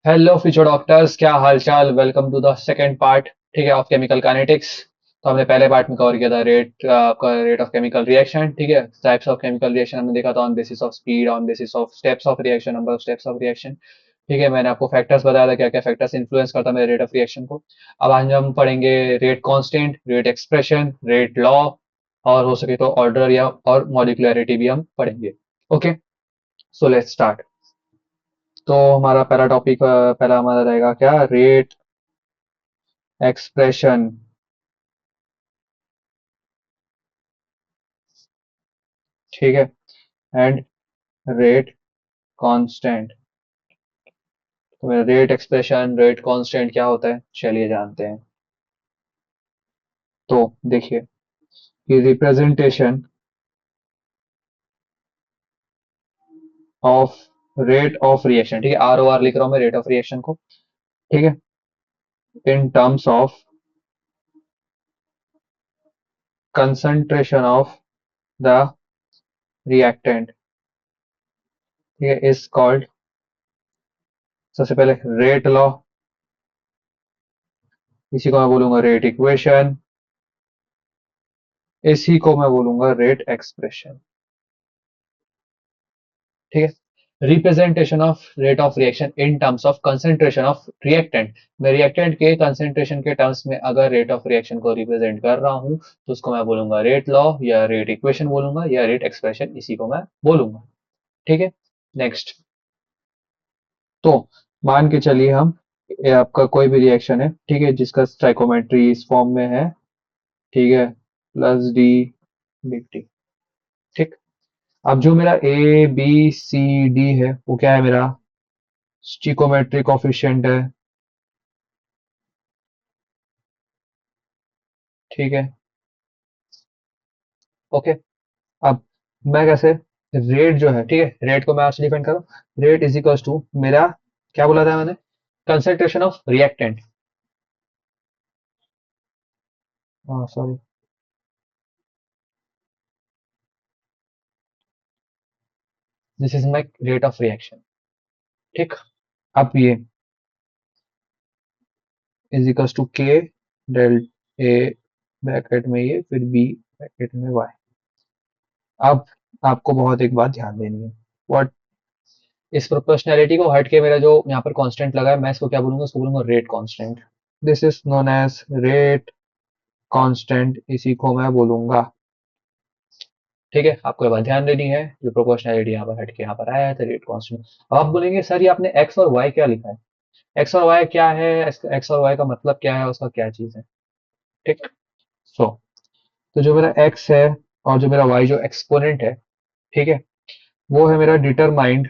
Hello future doctors, क्या हालचाल। Welcome to the second part, ठीक है, ऑफ केमिकल काइनेटिक्स। तो हमने पहले पार्ट में कवर किया था आपका रेट ऑफ केमिकल रिएक्शन, ठीक है। टाइप्स ऑफ केमिकल रिएक्शन हमने देखा था, on basis of speed, on basis of steps of reaction, number of steps of reaction, ठीक है। मैंने आपको फैक्टर्स बताया था, क्या क्या फैक्टर्स इन्फ्लुएंस करता है मेरे रेट ऑफ रिएक्शन को। अब आज हम पढ़ेंगे rate constant, rate expression, rate law, और हो सके तो ऑर्डर या और मॉलिक्युलरिटी भी हम पढ़ेंगे। Okay, so let's start. तो हमारा पहला टॉपिक, पहला हमारा रहेगा क्या, रेट एक्सप्रेशन, ठीक है, एंड रेट कांस्टेंट। तो रेट एक्सप्रेशन, रेट कांस्टेंट क्या होता है, चलिए जानते हैं। तो देखिए कि representation of rate of reaction, ठीक है, आर ओ आर लिख रहा हूं मैं रेट ऑफ रिएक्शन को, ठीक है, in terms of concentration of the reactant, ठीक है, इज कॉल्ड, सबसे पहले रेट लॉ, इसी को मैं बोलूंगा रेट इक्वेशन, इसी को मैं बोलूंगा रेट एक्सप्रेशन, ठीक है। Representation of rate of reaction in terms of concentration of reactant, मैं रिएक्टेंट के कंसेंट्रेशन के टर्म्स में अगर रेट ऑफ रिएक्शन को रिप्रेजेंट कर रहा हूं तो उसको मैं बोलूंगा रेट लॉ या रेट इक्वेशन बोलूंगा या रेट एक्सप्रेशन, इसी को मैं बोलूंगा, ठीक है। नेक्स्ट, तो मान के चलिए हम, ये आपका कोई भी रिएक्शन है, ठीक है, जिसका स्टाइकोमेट्री इस फॉर्म में है, ठीक है, प्लस डी बिग टी, ठीक। अब जो मेरा ए बी सी डी है वो क्या है, मेरा स्टिकोमेट्रिक कोफिशिएंट है, ठीक है, ओके। अब मैं कैसे, रेट जो है, ठीक है, रेट को मैं आपसे डिफाइन करूं, रेट इज इक्वल्स टू मेरा, क्या बोला था मैंने, concentration of reactant, sorry, this is my rate of reaction, ठीक। अब ये इज इक्वल्स टू के डेल ए ब्रैकेट में ये, फिर बी ब्रैकेट में वाई। अब आपको बहुत एक बात ध्यान देनी है, व्हाट, इस प्रोपोर्शनैलिटी को हट के मेरा जो यहाँ पर कांस्टेंट लगा है, मैं इसको क्या बोलूंगा, इसको बोलूंगा rate constant. This is known as rate constant, इसी को मैं बोलूंगा, ठीक है। आपको ये बात ध्यान देनी है, जो प्रोपोर्शनैलिटी यहाँ पर हट के यहाँ पर आया है, तो रेट कांस्टेंट। अब आप बोलेंगे सर ये आपने एक्स और वाई क्या लिखा है, एक्स और वाई क्या है, एक्स और वाई का मतलब क्या है, उसका क्या चीज है, ठीक। सो तो जो मेरा एक्स है और जो मेरा वाई जो एक्सपोनेंट है, ठीक है, वो है मेरा डिटरमाइंड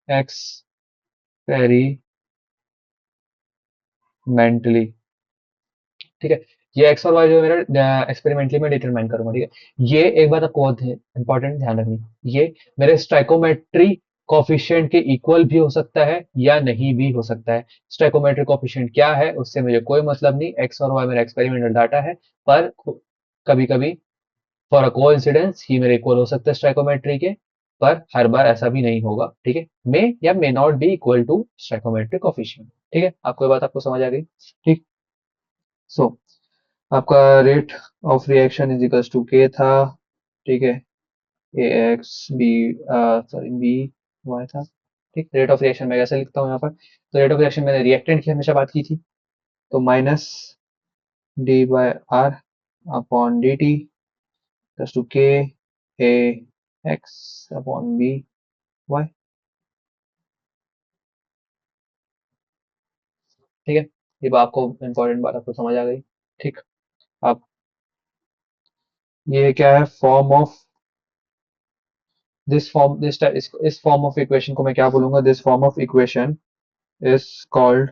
एक्सपेरिमेंटली, ठीक है। ये एक्स और वाई जो है मेरा एक्सपेरिमेंटली में डिटरमाइन करूंगा, ठीक है। ये एक बात आपको बहुत इंपॉर्टेंट ध्यान रखनी, ये मेरे स्टाइकोमेट्री कॉफिशिएंट के इक्वल भी हो सकता है या नहीं भी हो सकता है। स्टाइकोमेट्री कॉफिशिएंट क्या है उससे मुझे कोई मतलब नहीं, एक्स और वाई मेरा एक्सपेरिमेंटल डाटा है, पर कभी कभी फॉर अ कोइंसिडेंस ही मेरे इक्वल हो सकता है स्टाइकोमेट्री के, पर हर बार ऐसा भी नहीं होगा, ठीक है। मे या may not be equal to stoichiometric coefficient, ठीक है। आपको ये बात आपको समझ आ गई, ठीक। सो आपका rate of reaction is equals to k था, ठीक है, A x B, sorry B y था, ठीक। रेट ऑफ रिएक्शन मैं कैसे लिखता हूँ यहाँ पर, तो रेट ऑफ रिएक्शन मैंने रिएक्टेंट की हमेशा बात की थी, तो minus D by R upon D T plus to K A x upon B Y, ठीक है। ये बात आपको इम्पोर्टेंट बात आपको समझ आ गई, ठीक। अब ये क्या है, फॉर्म ऑफ दिस फॉर्म, इस फॉर्म ऑफ इक्वेशन को मैं क्या बोलूंगा, this form of equation is called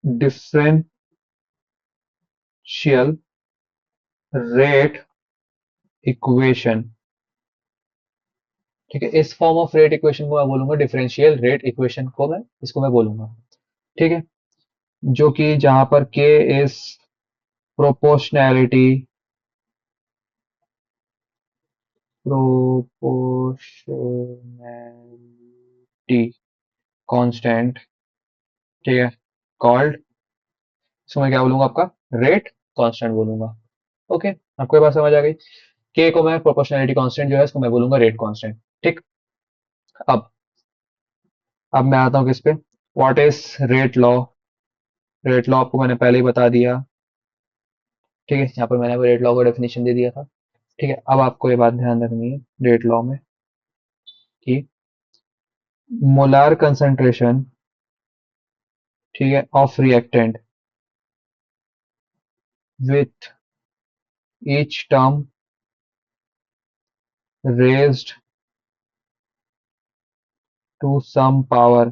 differential rate equation, ठीक है। इस फॉर्म ऑफ रेट इक्वेशन को मैं बोलूंगा डिफरेंशियल रेट इक्वेशन, को मैं इसको मैं बोलूंगा, ठीक है, जो कि जहां पर k is proportionality proportionality constant, ठीक है, कॉल्ड, इसको मैं क्या बोलूंगा आपका रेट कांस्टेंट बोलूंगा। ओके, आपको ये बात समझ आ गई। के को मैं प्रोपोर्शनैलिटी कांस्टेंट जो है इसको मैं बोलूंगा रेट कांस्टेंट। ठीक। अब अब मैं आता हूँ किस पे, what is rate law. Rate law आपको मैंने पहले ही बता दिया। ठीक है, यहाँ पर मैंने रेट लॉ का डेफिनेशन दे दिया था। ठीक है, अब आपको ये बात ध्यान रखनी है रेट लॉ में कि मोलार कंसंट्रेशन, ठीक है, of reactant with each term raised to some power,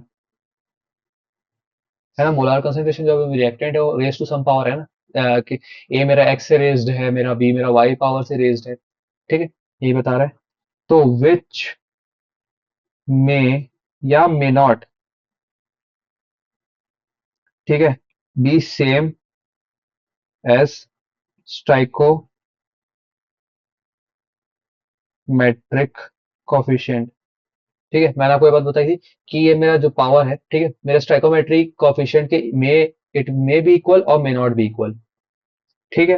है ना। मोलार कंसंट्रेशन जो रिएक्टेंट है वो रेज टू सम पावर है ना। कि ए मेरा एक्स से रेज्ड है, मेरा बी मेरा वाई पावर से रेज्ड है। ठीक है, यही बता रहा है। तो विच में या मे नॉट, ठीक है, be same as stoichiometric coefficient. ठीक है, मैंने आपको ये बात बताई थी कि ये मेरा जो पावर है, ठीक है, मेरे स्टाइकोमेट्रिक कोफिशिएंट के मे, इट मे बी इक्वल और मे नॉट बी इक्वल। ठीक है,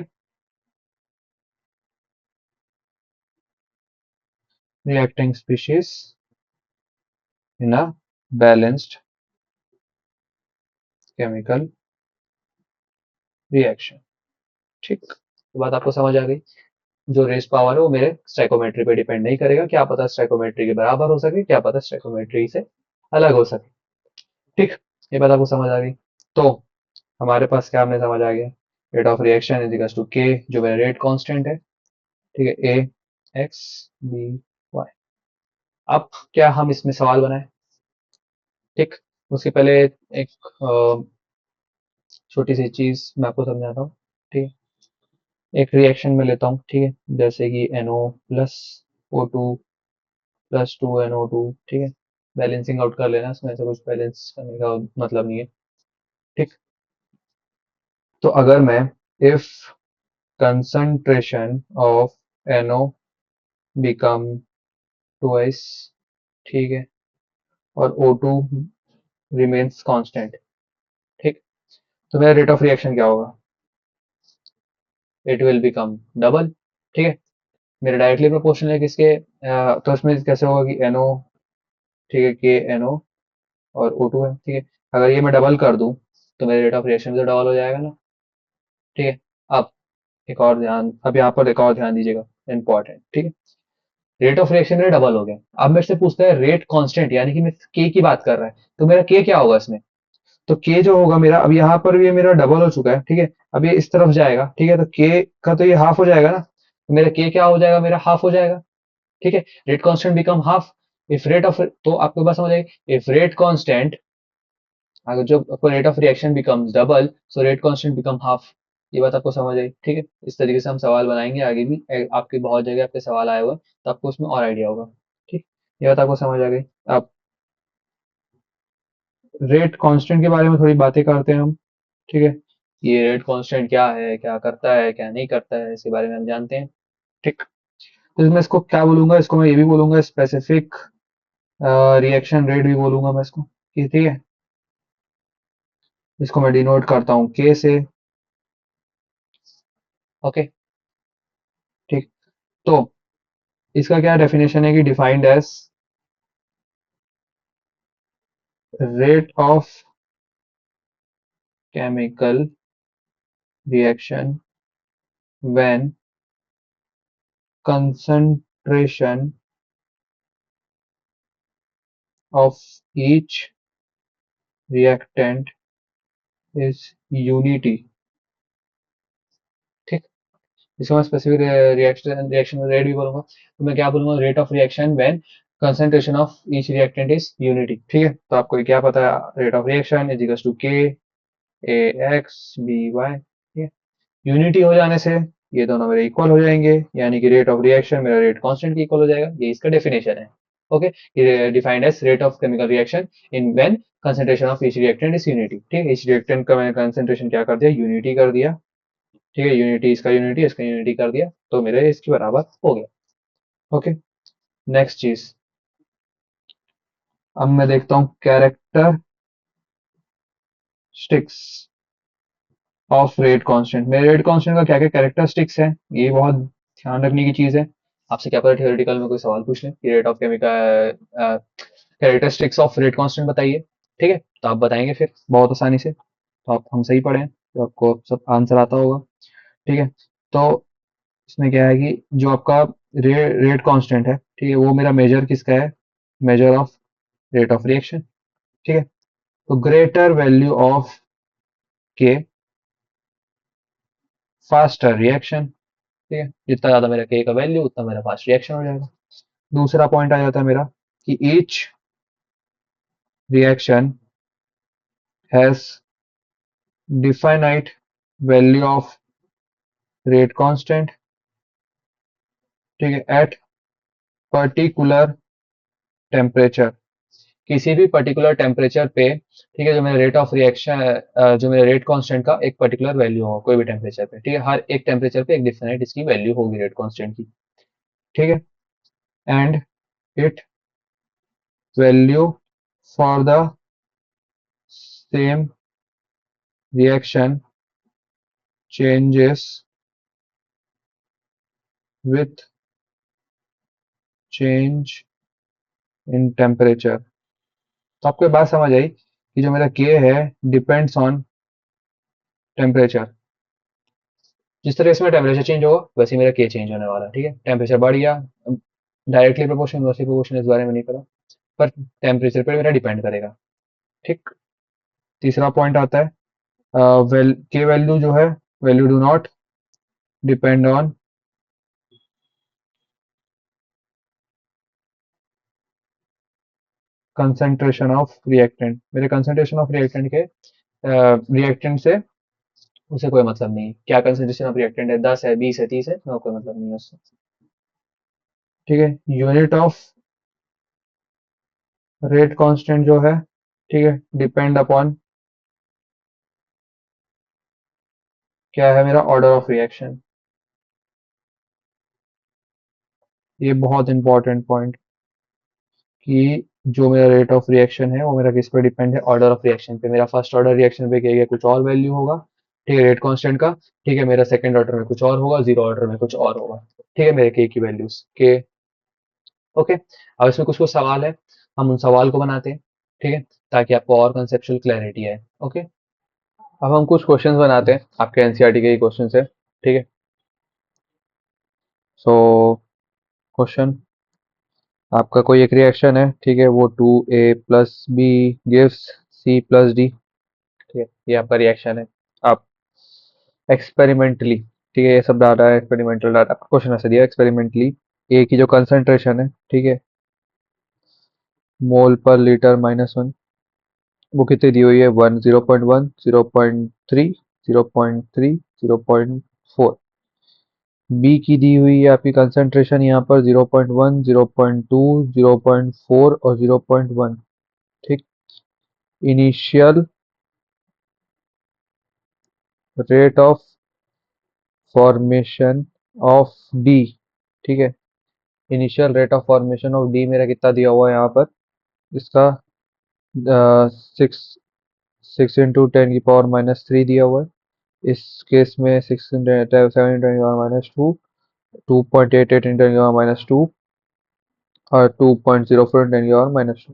reacting species in a balanced chemical reaction। ठीक, तो बात आपको समझ आ गई। जो रेस पावर है वो मेरे स्टाइकोमेट्री पे डिपेंड नहीं करेगा, क्या पता स्टाइकोमेट्री के बराबर हो सके, क्या पता स्टाइकोमेट्री से अलग हो सके। ठीक, ये बात आपको समझ आ गई। तो हमारे पास क्या हमने समझ आ गया, rate of reaction is equal to K, जो मेरा रेट कांस्टेंट है। ठीक है, ए एक्स बी वाई। अब क्या हम इसमें सवाल बनाए। ठीक, उसके पहले एक छोटी सी चीज मैं आपको समझाता हूँ। ठीक है, एक रिएक्शन में लेता हूँ, ठीक है, जैसे कि NO plus O2 plus 2NO2। ठीक है, बैलेंसिंग आउट कर लेना, इसमें ऐसा कुछ बैलेंस करने का मतलब नहीं है। ठीक, तो अगर मैं if concentration of NO become twice, ठीक है, और O2 रिमेन्स कांस्टेंट, ठीक, तो मेरा रेट ऑफ रिएक्शन क्या होगा, इट विल बिकम डबल। ठीक है, मेरा डायरेक्टली प्रोपोर्शनल है किसके, तो इसमें कैसे होगा कि NO, ठीक है, के NO और O2 है। ठीक है, अगर ये मैं डबल कर दूं तो मेरे रेट ऑफ रिएक्शन भी तो डबल हो जाएगा ना। ठीक है, अब एक और ध्यान, अब यहाँ पर एक और ध्यान दीजिएगा, इंपॉर्टेंट। ठीक है, रेट ऑफ रिएक्शन मेरा डबल हो गया। अब मेरे से पूछता है रेट कांस्टेंट, यानी कि मैं के की बात कर रहा है, तो मेरा के क्या होगा इसमें। तो के जो होगा मेरा, अब यहाँ पर भी मेरा डबल हो चुका है, ठीक है, अब ये इस तरफ जाएगा, ठीक है, तो के का तो ये हाफ हो जाएगा ना, तो मेरा के क्या हो जाएगा, मेरा हाफ हो जाएगा। ठीक है, rate constant become half if rate of, तो आपके पास समझ आएगी, इफ रेट कांस्टेंट, अगर जो rate of reaction becomes double so rate constant become half. ये बात आपको समझ आई। ठीक है, इस तरीके से हम सवाल बनाएंगे आगे भी, आपके बहुत जगह आपके सवाल आए हुए हैं, तो आपको उसमें और आइडिया होगा। ठीक, ये बात आपको समझ आ गई। अब रेट कांस्टेंट के बारे में थोड़ी बातें करते हैं हम। ठीक है, ये रेट कांस्टेंट क्या है, क्या करता है, क्या नहीं करता है, इसके बारे में हम जानते हैं। ठीक, तो मैं इसको क्या बोलूंगा, इसको मैं ये भी बोलूंगा स्पेसिफिक रिएक्शन रेट भी बोलूंगा मैं इसको, ठीक है, इसको मैं डिनोट करता हूँ के से। ओके, ठीक, तो इसका क्या डेफिनेशन है कि defined as rate of chemical reaction when concentration of each reactant is unity. ठीक, इसको मैं स्पेसिफिक रिएक्शन रिएक्शन रेट भी बोलूंगा, तो मैं क्या बोलूंगा, rate of reaction when concentration of each reactant is unity. ठीक है, तो आपको क्या पता है, rate of reaction is equal to K A x B Y. ठीक है, यूनिटी हो जाने से ये दोनों मेरे इक्वल हो जाएंगे, यानी कि रेट ऑफ रिएक्शन मेरा रेट कांस्टेंट के इक्वल हो जाएगा, ये इसका डेफिनेशन है। ओके, ये defined as rate of chemical reaction in when concentration of each reactant is unity. ठीक है, ईच रिएक्टेंट का मैंने कंसंट्रेशन क्या कर दिया, यूनिटी कर दिया। ठीक है, यूनिटी इसका यूनिटी इसका यूनिटी कर दिया, तो मेरे इसके बराबर हो गया। ओके, नेक्स्ट चीज, अब मैं देखता हूँ कैरेक्टरिस्टिक्स ऑफ रेट कांस्टेंट। मेरे रेट कांस्टेंट का क्या क्या कैरेक्टरिस्टिक्स है, ये बहुत ध्यान रखने की चीज है। आपसे क्या पता थियोरेटिकल में कोई सवाल पूछ ले कि rate of chemical characteristics of rate constant बताइए। ठीक है, तो आप बताएंगे फिर बहुत आसानी से, तो आप हम सही पढ़े हैं तो आपको सब आंसर आता होगा। ठीक है, तो इसमें क्या है कि जो आपका रेट कांस्टेंट है, ठीक है, वो मेरा मेजर किसका है, measure of rate of reaction. ठीक है, तो ग्रेटर वैल्यू ऑफ के फास्टर रिएक्शन। ठीक है, जितना ज्यादा मेरा के का वैल्यू उतना मेरा फास्ट रिएक्शन हो जाएगा। दूसरा पॉइंट आ जाता है मेरा कि each reaction has definite value of rate constant. ठीक है, एट पर्टिकुलर टेम्परेचर, किसी भी पर्टिकुलर टेम्परेचर पे। ठीक है, जो मेरा रेट ऑफ रिएक्शन, जो मेरा रेट कांस्टेंट का एक पर्टिकुलर वैल्यू होगा कोई भी टेम्परेचर पे। ठीक है, हर एक टेम्परेचर पे एक डिफाइनाइट इसकी वैल्यू होगी रेट कांस्टेंट की। ठीक है, and it value for the same reaction changes with change in temperature। तो आपको ये बात समझ आई कि जो मेरा K है डिपेंड्स ऑन टेम्परेचर। जिस तरह से मेरा टेम्परेचर चेंज होगा वैसे ही मेरा K चेंज होने वाला है। ठीक है, टेम्परेचर बढ़ गया, डायरेक्टली प्रोपोर्शन इनवर्सली प्रोपोर्शन इस बारे में नहीं पता, पर टेम्परेचर पर मेरा डिपेंड करेगा। ठीक, तीसरा पॉइंट आता है, K वैल्यू जो है, value do not depend on concentration of reactant. मेरे कंसंट्रेशन ऑफ रिएक्टेंट के रिएक्टेंट से उसे कोई मतलब नहीं है, क्या कंसंट्रेशन ऑफ रिएक्टेंट है, 10 है, 20 है, 30 है, ना कोई मतलब नहीं है उससे। ठीक है, यूनिट ऑफ रेट कांस्टेंट जो है, ठीक है, डिपेंड अपॉन क्या है, मेरा ऑर्डर ऑफ रिएक्शन। ये बहुत इंपॉर्टेंट पॉइंट कि जो मेरा रेट ऑफ रिएक्शन है वो मेरा किस पे डिपेंड है, ऑर्डर ऑफ रिएक्शन पे। मेरा फर्स्ट ऑर्डर रिएक्शन पे किया गया कुछ और वैल्यू होगा, ठीक है, रेट कांस्टेंट का। ठीक है, मेरा सेकंड ऑर्डर में कुछ और होगा, जीरो ऑर्डर में कुछ और होगा। ठीक है, मेरे के की वैल्यूज के। ओके, अब इसमें कुछ कुछ सवाल है, हम उन सवाल को बनाते हैं। ठीक है, ताकि आपको और कंसेप्चुअल क्लैरिटी है। ओके, अब हम कुछ क्वेश्चंस बनाते हैं, आपके एनसीईआरटी के ही क्वेश्चन है। ठीक है, सो क्वेश्चन, आपका कोई एक रिएक्शन है, ठीक है, वो 2a+b गिव्स c+d। ठीक है, ये आपका रिएक्शन है। आप एक्सपेरिमेंटली, ठीक है, ये सब डाटा है एक्सपेरिमेंटल डाटा, क्वेश्चन ऐसे दिया एक्सपेरिमेंटली ए की जो कंसंट्रेशन है, ठीक है, मोल पर लीटर -1, वो कितनी दी हुई है, 1, 0.1, 0.3, 0.3, 0.4। बी की दी हुई है आपकी कंसंट्रेशन यहाँ पर 0.1, 0.2, 0.4 और 0.1। ठीक, initial rate of formation of D. ठीक है, initial rate of formation of D मेरा कितना दिया हुआ है यहाँ पर, इसका 6 6 × 10⁻³ दिया हुआ है। इस केस में 6 × 7 × 10⁻², 2.88 × 10⁻² और 2.04 × 10⁻²।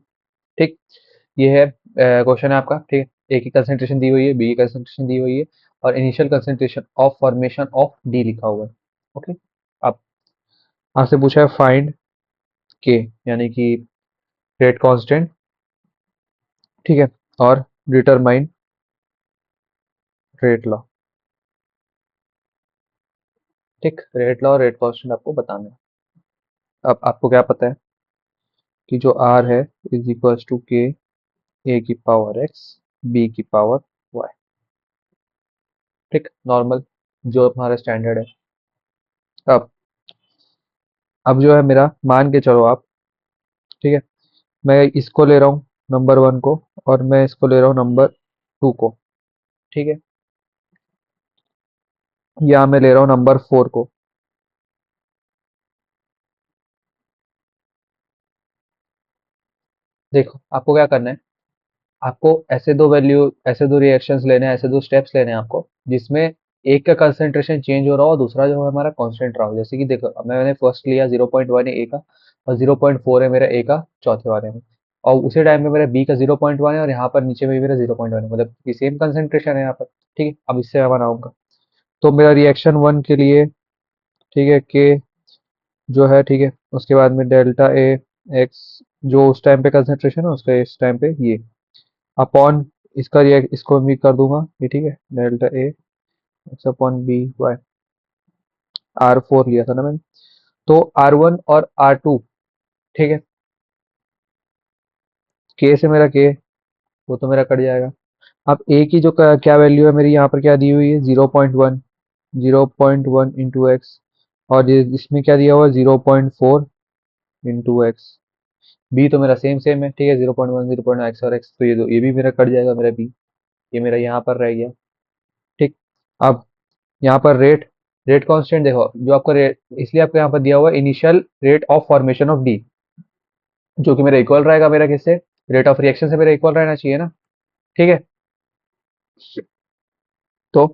ठीक, ये है क्वेश्चन है आपका। ठीक है, ए की कंसेंट्रेशन दी हुई है, बी की कंसेंट्रेशन दी हुई है, और initial concentration of formation of D लिखा हुआ है। ओके, अब आपसे पूछा है फाइंड के, यानी कि रेट कांस्टेंट। ठीक है, और डिटरमाइन रेट लॉ। ठीक, रेट लॉ और रेट कांस्टेंट आपको बताना है। अब आपको क्या पता है कि जो आर है इज इक्वल्स टू के ए की पावर एक्स बी की पावर वाई। ठीक, नॉर्मल जो हमारा स्टैंडर्ड है। अब जो है मेरा, मान के चलो आप, ठीक है, मैं इसको ले रहा हूँ नंबर 1 को, और मैं इसको ले रहा हूँ नंबर 2 को। ठीक है, या मैं ले रहा हूँ नंबर 4 को। देखो आपको क्या करना है, आपको ऐसे दो रिएक्शंस लेने हैं, ऐसे दो स्टेप्स लेने हैं आपको, जिसमें एक का कंसंट्रेशन चेंज हो रहा हो, दूसरा जो है हमारा कांस्टेंट रहा हो। जैसे कि देखो, अब मैंने फर्स्ट लिया 0.1 है ए का, और 0.4 है मेरा ए का चौथे वाले में, और उसी टाइम पे मेरा बी का 0.1 है, और यहाँ पर नीचे में भी मेरा 0.1 है, मतलब कि सेम कंसंट्रेशन है यहाँ पर। ठीक है, अब इससे मैं बनाऊंगा, तो मेरा रिएक्शन वन के लिए, ठीक है, के जो है, ठीक है, उसके बाद में डेल्टा ए एक्स, जो उस टाइम पे कंसंट्रेशन है उसका इस टाइम पे ये, अपॉन इसका रिएक्ट, इसको भी कर दूंगा ये, ठीक है, delta A x upon B y, R4 लिया था ना मैंने, तो R1 और R2, ठीक है, के से मेरा के, वो तो मेरा कट जाएगा। अब ए की जो क्या वैल्यू है मेरी, यहाँ पर क्या दी हुई है, 0.1, 0.1 इंटू एक्स, और इसमें क्या दिया हुआ है, 0.4 इंटू एक्स। बी तो मेरा सेम सेम है, ठीक है, 0.1, 0.1 एक्स और एक्स, तो ये भी मेरा कट जाएगा मेरा बी, ये मेरा यहाँ पर रह गया। ठीक, अब यहाँ पर रेट, रेट कांस्टेंट देखो, जो आपका रेट, इसलिए आपको यहाँ पर दिया हुआ है initial rate of formation of D, जो कि मेरा इक्वल रहेगा मेरा किससे, रेट ऑफ रिएक्शन से मेरा इक्वल रहना चाहिए ना। ठीक है, तो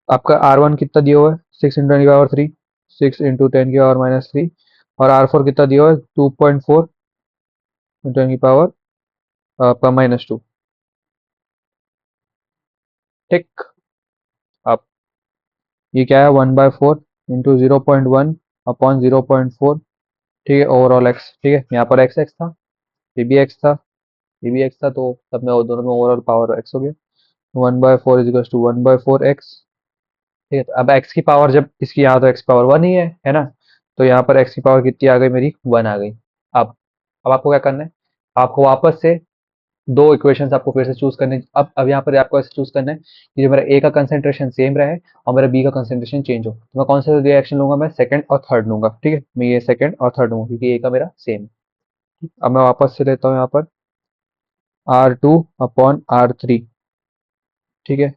आपका R1 कितना दिया हुआ है, 6 × 10⁻³ 6 × 10⁻³ और R4 कितना दिया हुआ है, 2.4 × 10⁻² आपका -2। ठीक, अब ये क्या है, 1/4 इंटू 0.1 अपॉन 0.4, ठीक है, ओवरऑल एक्स, ठीक है, यहाँ पर एक्स एक्स था, ये भी एक्स था, ये भी एक्स था, तो सब में दोनों में ओवरऑल पावर एक्स हो गया। 1/4 इज इक्वल टू 1/4 एक्स। ठीक है, तो अब एक्स की पावर, जब इसकी यहाँ तो एक्स पावर वन ही है ना, तो यहाँ पर एक्स की पावर कितनी आ गई मेरी, वन आ गई। अब आपको क्या करना है, आपको वापस से दो इक्वेशंस आपको फिर से चूज करने, अब यहाँ पर आपको ऐसे चूज करना है कि जो मेरा ए का कंसेंट्रेशन सेम रहे और मेरा बी का कंसेंट्रेशन चेंज हो, तो मैं कौन सा रिएक्शन लूंगा, मैं सेकंड और थर्ड लूंगा। ठीक है, मैं ये सेकंड और थर्ड लूंगा क्योंकि ए का मेरा सेम है। अब मैं वापस से लेता हूँ यहाँ पर R2/R3, ठीक है,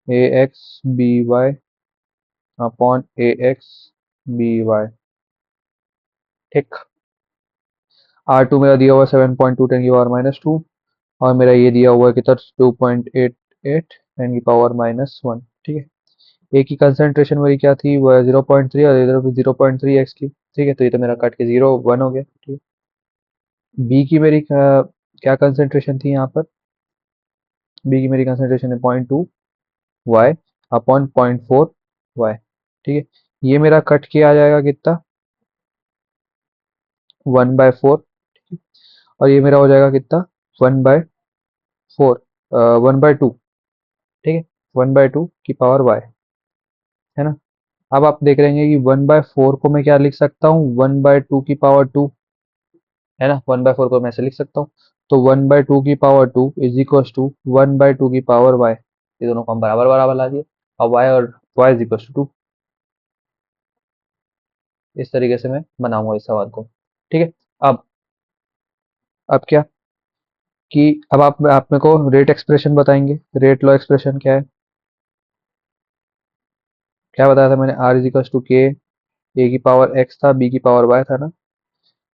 A x B Y upon A x B Y. ठीक, R2 मेरा दिया हुआ 7.2 10⁻², और मेरा ये दिया हुआ है कितना, 2.88 10⁻⁻1। ठीक है, ए की कंसंट्रेशन मेरी क्या थी, वो है 0.3, और इधर भी 0.3 एक्स की। ठीक है, तो ये तो मेरा कट के 0 1 हो गया। ठीक है, बी की मेरी क्या कंसंट्रेशन थी यहाँ पर, बी की मेरी कंसंट्रेशन है 0.2 वाई अपॉन 0.4 वाई। ठीक है, ये मेरा कट के आ जाएगा कितना, 1/4, और ये मेरा हो जाएगा कितना, 1/4, 1/2। ठीक है, 1/2 की पावर वाई, है ना। अब आप देख रहे हैं कि 1/4 को मैं क्या लिख सकता हूँ, 1/2 की पावर 2, है ना, 1/4 को मैं ऐसे लिख सकता हूँ। तो 1/2 की पावर 2 इज इक्वल टू 1/2 की पावर वाई, ये दोनों को हम बराबर बराबर ला दिए, और वाई इज इक्वल टू 2। इस तरीके से मैं बनाऊंगा इस सवाल को। ठीक है, अब अब क्या, कि अब आप मेरे को रेट एक्सप्रेशन बताएंगे, रेट लॉ एक्सप्रेशन क्या है, क्या बताया था मैंने, are is equal to K, ए की पावर एक्स था, बी की पावर वाई था ना,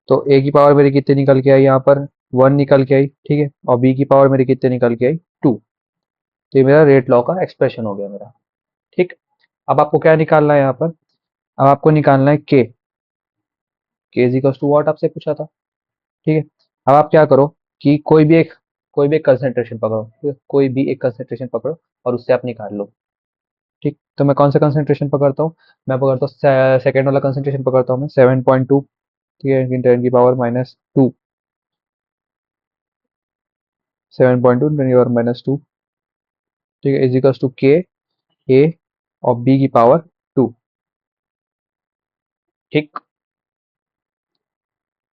तो ए की पावर मेरी कितनी निकल के आई यहाँ पर, 1 निकल के आई, ठीक है, और बी की पावर मेरी कितनी निकल के आई, 2। तो ये मेरा रेट लॉ का एक्सप्रेशन हो गया मेरा। ठीक, अब आपको क्या निकालना है यहाँ पर, अब आपको निकालना है के इज इक्वल टू वॉट आपसे पूछा था। ठीक है, अब आप क्या करो कि कोई भी एक कंसेंट्रेशन पकड़ो, ठीक है? कोई भी एक कंसेंट्रेशन पकड़ो और उससे आप निकाल लो। ठीक, तो मैं कौन सा कंसेंट्रेशन पकड़ता हूँ, मैं पकड़ता हूँ सेकेंड वाला कंसेंट्रेशन पकड़ता हूँ मैं, 7.2, ठीक है, 10⁻², 7.2 10⁻², ठीक है, इज इक्वल टू के ए और बी की पावर 2। ठीक,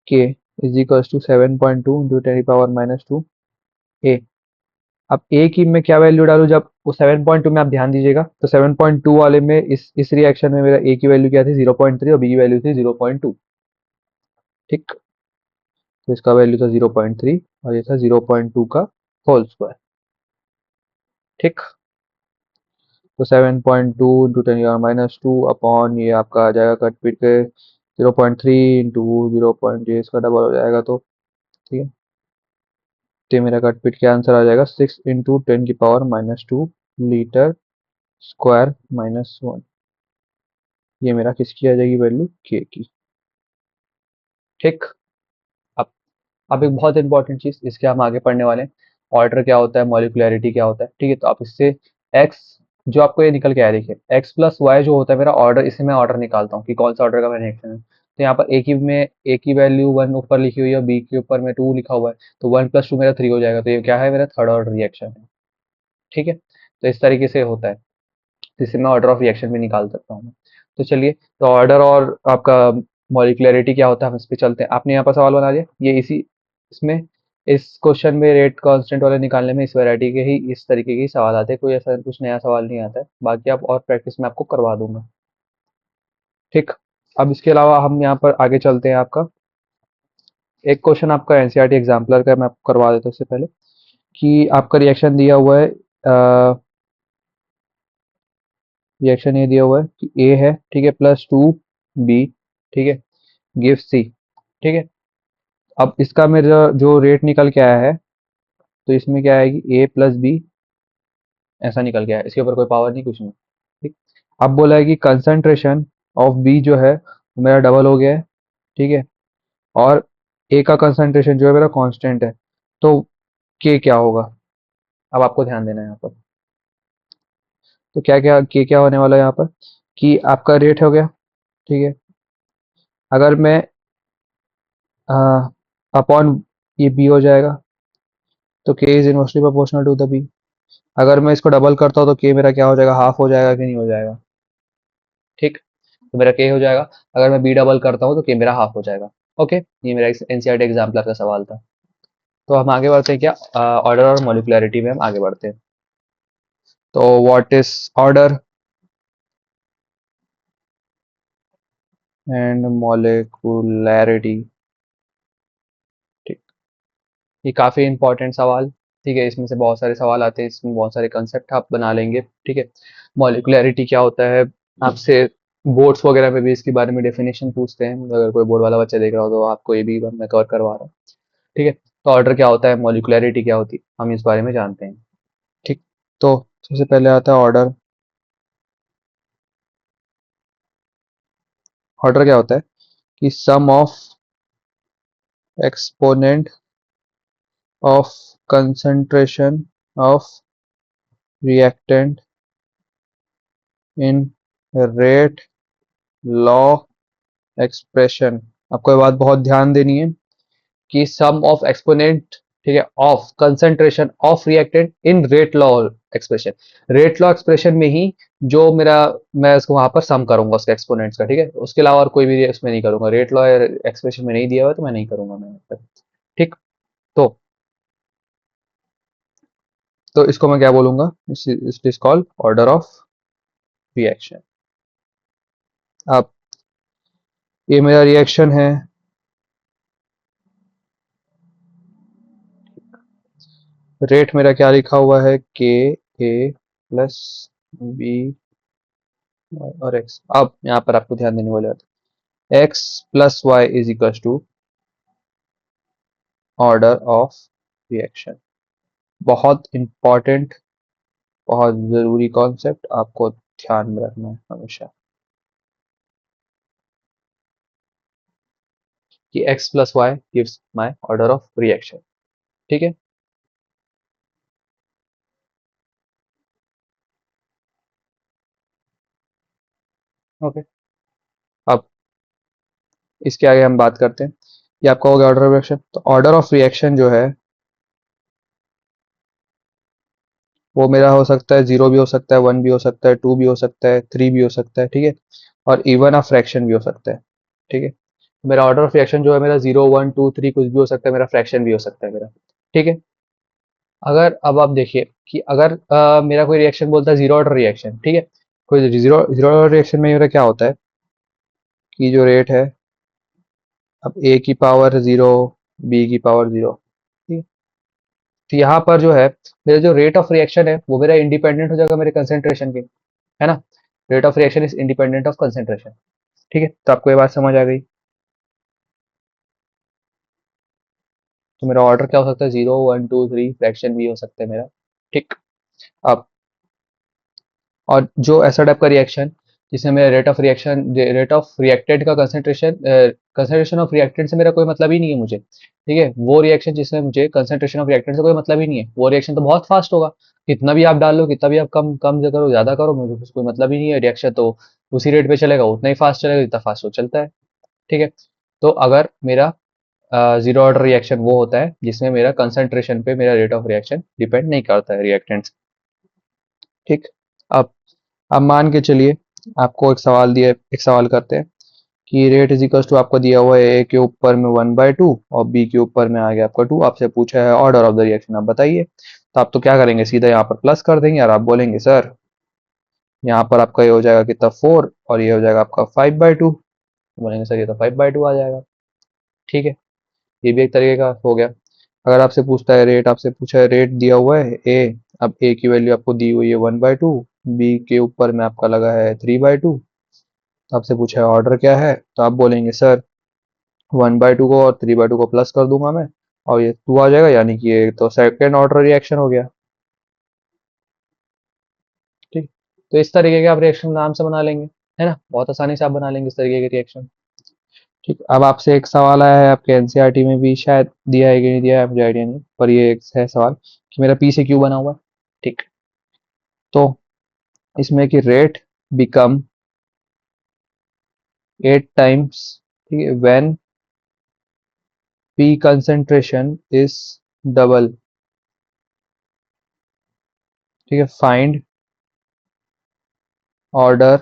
के इज इक्वल टू 7.2 इंटू 10⁻², ए। अब ए की मैं क्या वैल्यू डालूं, जब वो 7.2 में आप ध्यान दीजिएगा, तो 7.2 वाले में इस रिएक्शन में मेरा ए की वैल्यू क्या थी, 0.3, और बी की वैल्यू थी 0.2। ठीक, तो इसका वैल्यू था 0.3 और ये था 0.2 का होल स्क्वायर। ठीक, तो 7.2 इंटू 10⁻² अपॉन ये आपका आ जाएगा कट पीट के 0.3 इंटू 0. ये इसका डबल हो जाएगा, तो ठीक है, तो मेरा कटपिट का आंसर आ जाएगा 6 × 10⁻⁻² लीटर स्क्वायर -1। ये मेरा किसकी आ जाएगी वैल्यू, के की। ठीक। अब अब एक बहुत इंपॉर्टेंट चीज, इसके हम आगे पढ़ने वाले हैं, ऑर्डर क्या होता है, मॉलिक्युलैरिटी क्या होता है। ठीक है, तो आप इससे एक्स, जो आपको ये निकल के आया देखिए, एक्स प्लस वाई जो होता है मेरा ऑर्डर, इसे मैं ऑर्डर निकालता हूँ कि कौन सा ऑर्डर का मेरा रिएक्शन है। तो यहाँ पर ए की वैल्यू 1 ऊपर लिखी हुई है, बी के ऊपर में 2 लिखा हुआ है, तो 1 + 2 मेरा 3 हो जाएगा, तो ये क्या है, मेरा थर्ड ऑर्डर रिएक्शन है। ठीक है, तो इस तरीके से होता है, जिससे मैं ऑर्डर ऑफ रिएक्शन भी निकाल सकता हूँ। तो चलिए, तो ऑर्डर और आपका मॉलिक्युलैरिटी क्या होता है, हम इस पे चलते हैं। आपने यहाँ पर सवाल बना दिया, ये इसी इसमें इस क्वेश्चन में रेट कांस्टेंट वाले निकालने में इस वैरायटी के ही इस तरीके के ही सवाल आते हैं, कोई ऐसा कुछ नया सवाल नहीं आता है, बाकी आप और प्रैक्टिस में आपको करवा दूंगा। ठीक। अब इसके अलावा हम यहाँ पर आगे चलते हैं। आपका एक क्वेश्चन आपका एनसीईआरटी एग्जाम्पलर का मैं आपको करवा देता हूँ इससे पहले, कि आपका रिएक्शन दिया हुआ है, रिएक्शन ये दिया हुआ है कि ए है, ठीक है, +2 बी, ठीक है, गिव सी। ठीक है, अब इसका मेरा जो रेट निकल के आया है, तो इसमें क्या आएगी, ए प्लस बी, ऐसा निकल गया है, इसके ऊपर कोई पावर नहीं, कुछ नहीं। ठीक। अब बोला है कि कंसंट्रेशन ऑफ बी जो है वो मेरा डबल हो गया है, ठीक है, और ए का कंसंट्रेशन जो है मेरा कांस्टेंट है, तो के क्या होगा। अब आपको ध्यान देना है यहाँ पर, तो क्या क्या के क्या होने वाला है यहाँ पर, कि आपका रेट हो गया, ठीक है, अगर मैं अपॉन ये बी हो जाएगा, तो K is inversely proportional to the B. अगर मैं इसको डबल करता हूँ तो के मेरा क्या हो जाएगा, हाफ हो जाएगा कि नहीं हो जाएगा। ठीक, तो मेरा के हो जाएगा, अगर मैं बी डबल करता हूँ तो के मेरा हाफ हो जाएगा। ओके, ये मेरा एनसीईआरटी एग्जाम्पलर का सवाल था। तो हम आगे बढ़ते हैं क्या, ऑर्डर और मॉलिक्युलैरिटी में हम आगे बढ़ते हैं। तो व्हाट इज ऑर्डर एंड मॉलिक्युलैरिटी। ठीक, ये काफी इंपॉर्टेंट सवाल। ठीक है, इसमें से बहुत सारे सवाल आते हैं, इसमें बहुत सारे कंसेप्ट आप बना लेंगे। ठीक है, मॉलिक्युलैरिटी क्या होता है, आपसे बोर्ड्स वगैरह में भी इसके बारे में डेफिनेशन पूछते हैं, अगर कोई बोर्ड वाला बच्चा देख रहा हो तो आपको ये भी मैं कवर करवा रहा हूँ। ठीक है, तो ऑर्डर क्या होता है, मॉलिक्युलैरिटी क्या होती है, हम इस बारे में जानते हैं। ठीक, तो सबसे पहले आता है ऑर्डर। ऑर्डर क्या होता है कि sum of exponent of concentration of reactant in rate law expression. आपको ये बात बहुत ध्यान देनी है कि सम ऑफ एक्सपोनेंट, ठीक है, of concentration of reactant in rate law expression. Rate law expression में ही जो मेरा, मैं इसको वहां पर सम करूंगा उसके एक्सपोनेंट्स का, ठीक है, उसके अलावा और कोई भी इसमें नहीं करूंगा, रेट लॉ एक्सप्रेशन में नहीं दिया हुआ है, तो मैं नहीं करूंगा मैं यहाँ पर। ठीक, तो इसको मैं क्या बोलूंगा, it is called order of reaction. अब ये मेरा रिएक्शन है, रेट मेरा क्या लिखा हुआ है, के ए प्लस बी और एक्स। अब यहाँ पर आपको ध्यान देने वाले बात, X plus Y is equal to order of reaction. बहुत इंपॉर्टेंट, बहुत जरूरी कॉन्सेप्ट, आपको ध्यान में रखना है हमेशा, कि x plus Y gives my order of reaction. ठीक है, ओके। अब इसके आगे हम बात करते हैं, ये आपका हो गया ऑर्डर ऑफ रिएक्शन। तो ऑर्डर ऑफ रिएक्शन जो है वो मेरा हो सकता है 0 भी हो सकता है, 1 भी हो सकता है, 2 भी हो सकता है, 3 भी हो सकता है, ठीक है, और इवन अ फ्रैक्शन भी हो सकता है। ठीक है, मेरा ऑर्डर ऑफ रिएक्शन जो है मेरा 0 1 2 3 कुछ भी हो सकता है, मेरा फ्रैक्शन भी हो सकता है मेरा। ठीक है, अगर अब आप देखिए कि अगर मेरा कोई रिएक्शन बोलता है जीरो ऑर्डर रिएक्शन, ठीक है, कोई जीरो जीरो ऑर्डर रिएक्शन में मेरा क्या होता है कि जो रेट है, अब ए की पावर 0, बी की पावर 0, ठीक है, तो यहाँ पर जो है मेरा जो रेट ऑफ रिएक्शन है वो मेरा इंडिपेंडेंट हो जाएगा मेरे कंसेंट्रेशन के, है ना, rate of reaction is independent of concentration. ठीक है, तो आपको ये बात समझ आ गई। तो मेरा ऑर्डर क्या हो सकता है, 0 1 2 3 फ्रैक्शन भी हो सकता है मेरा। ठीक। अब और जो ऐसा टाइप का रिएक्शन जिसमें मेरा रेट ऑफ रिएक्टेंट का कंसंट्रेशन ऑफ रिएक्टेंट से मेरा कोई मतलब ही नहीं है मुझे, ठीक है। वो रिएक्शन जिसमें मुझे कंसंट्रेशन ऑफ रिएक्टेंट से कोई मतलब ही नहीं है, वो रिएक्शन तो बहुत फास्ट होगा। कितना भी आप डाल लो, कितना भी आप कम कम करो, ज्यादा करो, मुझे कुछ कोई मतलब ही नहीं है। रिएक्शन तो उसी रेट पे चलेगा, उतना ही फास्ट चलेगा जितना फास्ट वो चलता है। ठीक है। तो अगर मेरा जीरो ऑर्डर रिएक्शन वो होता है जिसमें मेरा कंसंट्रेशन पे मेरा रेट ऑफ रिएक्शन डिपेंड नहीं करता है रिएक्टेंट्स। ठीक। अब अब मान के चलिए आपको एक सवाल करते हैं कि रेट इज इक्वल टू आपको दिया हुआ है ए के ऊपर में 1/2 और बी के ऊपर में आ गया आपका 2। आपसे पूछा है ऑर्डर ऑफ द रिएक्शन, आप बताइए। तो आप तो क्या करेंगे, सीधा यहाँ पर प्लस कर देंगे और आप बोलेंगे सर यहाँ पर आपका ये हो जाएगा कितना 4 और ये हो जाएगा आपका 5/2। बोलेंगे सर ये तो 5/2 आ जाएगा। ठीक है। ये भी एक तरीके का हो गया। अगर आपसे पूछता है रेट, आपसे पूछा है रेट दिया हुआ है ए, अब ए की वैल्यू आपको दी हुई है 1/2, बी के ऊपर में आपका लगा है 3/2। तो आपसे पूछा है ऑर्डर क्या है, तो आप बोलेंगे सर 1/2 को और 3/2 को प्लस कर दूंगा मैं और ये 2 आ जाएगा, यानी कि ये तो सेकेंड ऑर्डर रिएक्शन हो गया। ठीक। तो इस तरीके के आप रिएक्शन नाम से बना लेंगे, है ना, बहुत आसानी से आप बना लेंगे इस तरीके के रिएक्शन। ठीक। अब आपसे एक सवाल आया है आपके एनसीईआरटी में भी, शायद दिया है कि नहीं दिया है मुझे आइडिया नहीं, पर ये एक है सवाल कि मेरा पी से क्यू बना हुआ है। ठीक। तो इसमें कि रेट बिकम 8 times, ठीक है, when P concentration is double. ठीक है, फाइंड ऑर्डर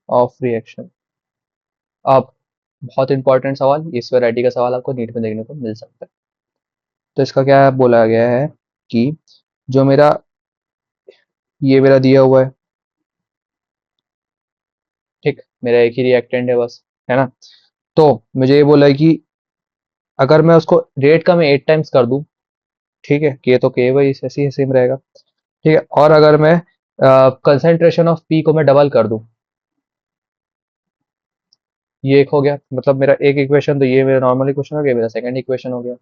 ऑफ रिएक्शन। अब बहुत इंपॉर्टेंट सवाल, इस वैरायटी का सवाल आपको नीट में देखने को मिल सकता है। तो इसका क्या बोला गया है कि जो मेरा ये मेरा दिया हुआ है, ठीक, मेरा एक ही रिएक्टेंट है बस, है ना। तो मुझे ये बोला है कि अगर मैं उसको रेट का मैं 8 टाइम्स कर दूं, ठीक है, के तो के वही ऐसे ही सेम रहेगा, ठीक है, और अगर मैं कंसेंट्रेशन ऑफ पी को मैं डबल कर दूं, ये एक हो गया, मतलब मेरा एक इक्वेशन, तो ये मेरा नॉर्मल इक्वेशन हो गया, मेरा सेकंड इक्वेशन हो गया।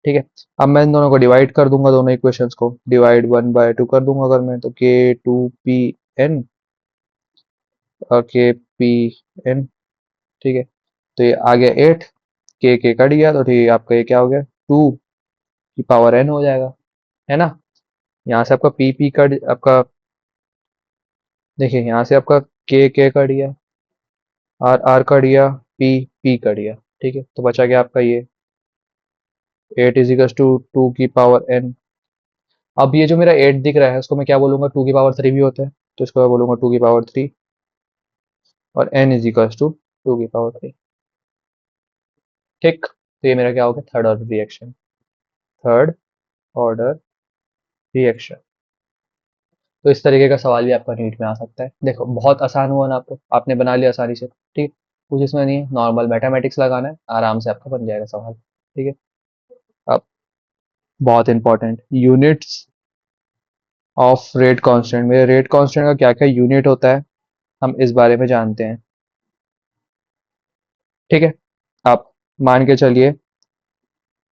ठीक है। अब मैं इन दोनों को डिवाइड कर दूंगा, दोनों इक्वेशंस को डिवाइड 1/2 कर दूंगा अगर मैं, तो K2PN और KPN। ठीक है। तो ये आ गया 8, के कट गया, तो ठीक है, आपका ये क्या हो गया 2 की पावर n हो जाएगा, है ना। यहाँ से आपका पी कट आपका, देखिए यहाँ से आपका के कट गया, आर कट गया, पी कट गया। ठीक है, तो बचा गया आपका ये 8 = 2 की पावर n। अब ये जो मेरा 8 दिख रहा है उसको मैं क्या बोलूंगा, 2 की पावर 3 भी होता है, तो इसको मैं बोलूंगा 2 की पावर 3 और n = 2 की पावर 3। ठीक। तो ये मेरा क्या हो गया, third order reaction. Third order reaction. तो इस तरीके का सवाल भी आपका नीट में आ सकता है। देखो बहुत आसान हुआ ना, आपको आपने बना लिया आसानी से। ठीक। कुछ इसमें नहीं है, नॉर्मल मैथमेटिक्स लगाना है, आराम से आपका बन जाएगा सवाल। ठीक है। अब बहुत important, units of rate constant. मेरे रेट कांस्टेंट का क्या क्या यूनिट होता है, हम इस बारे में जानते हैं। ठीक है। आप मान के चलिए,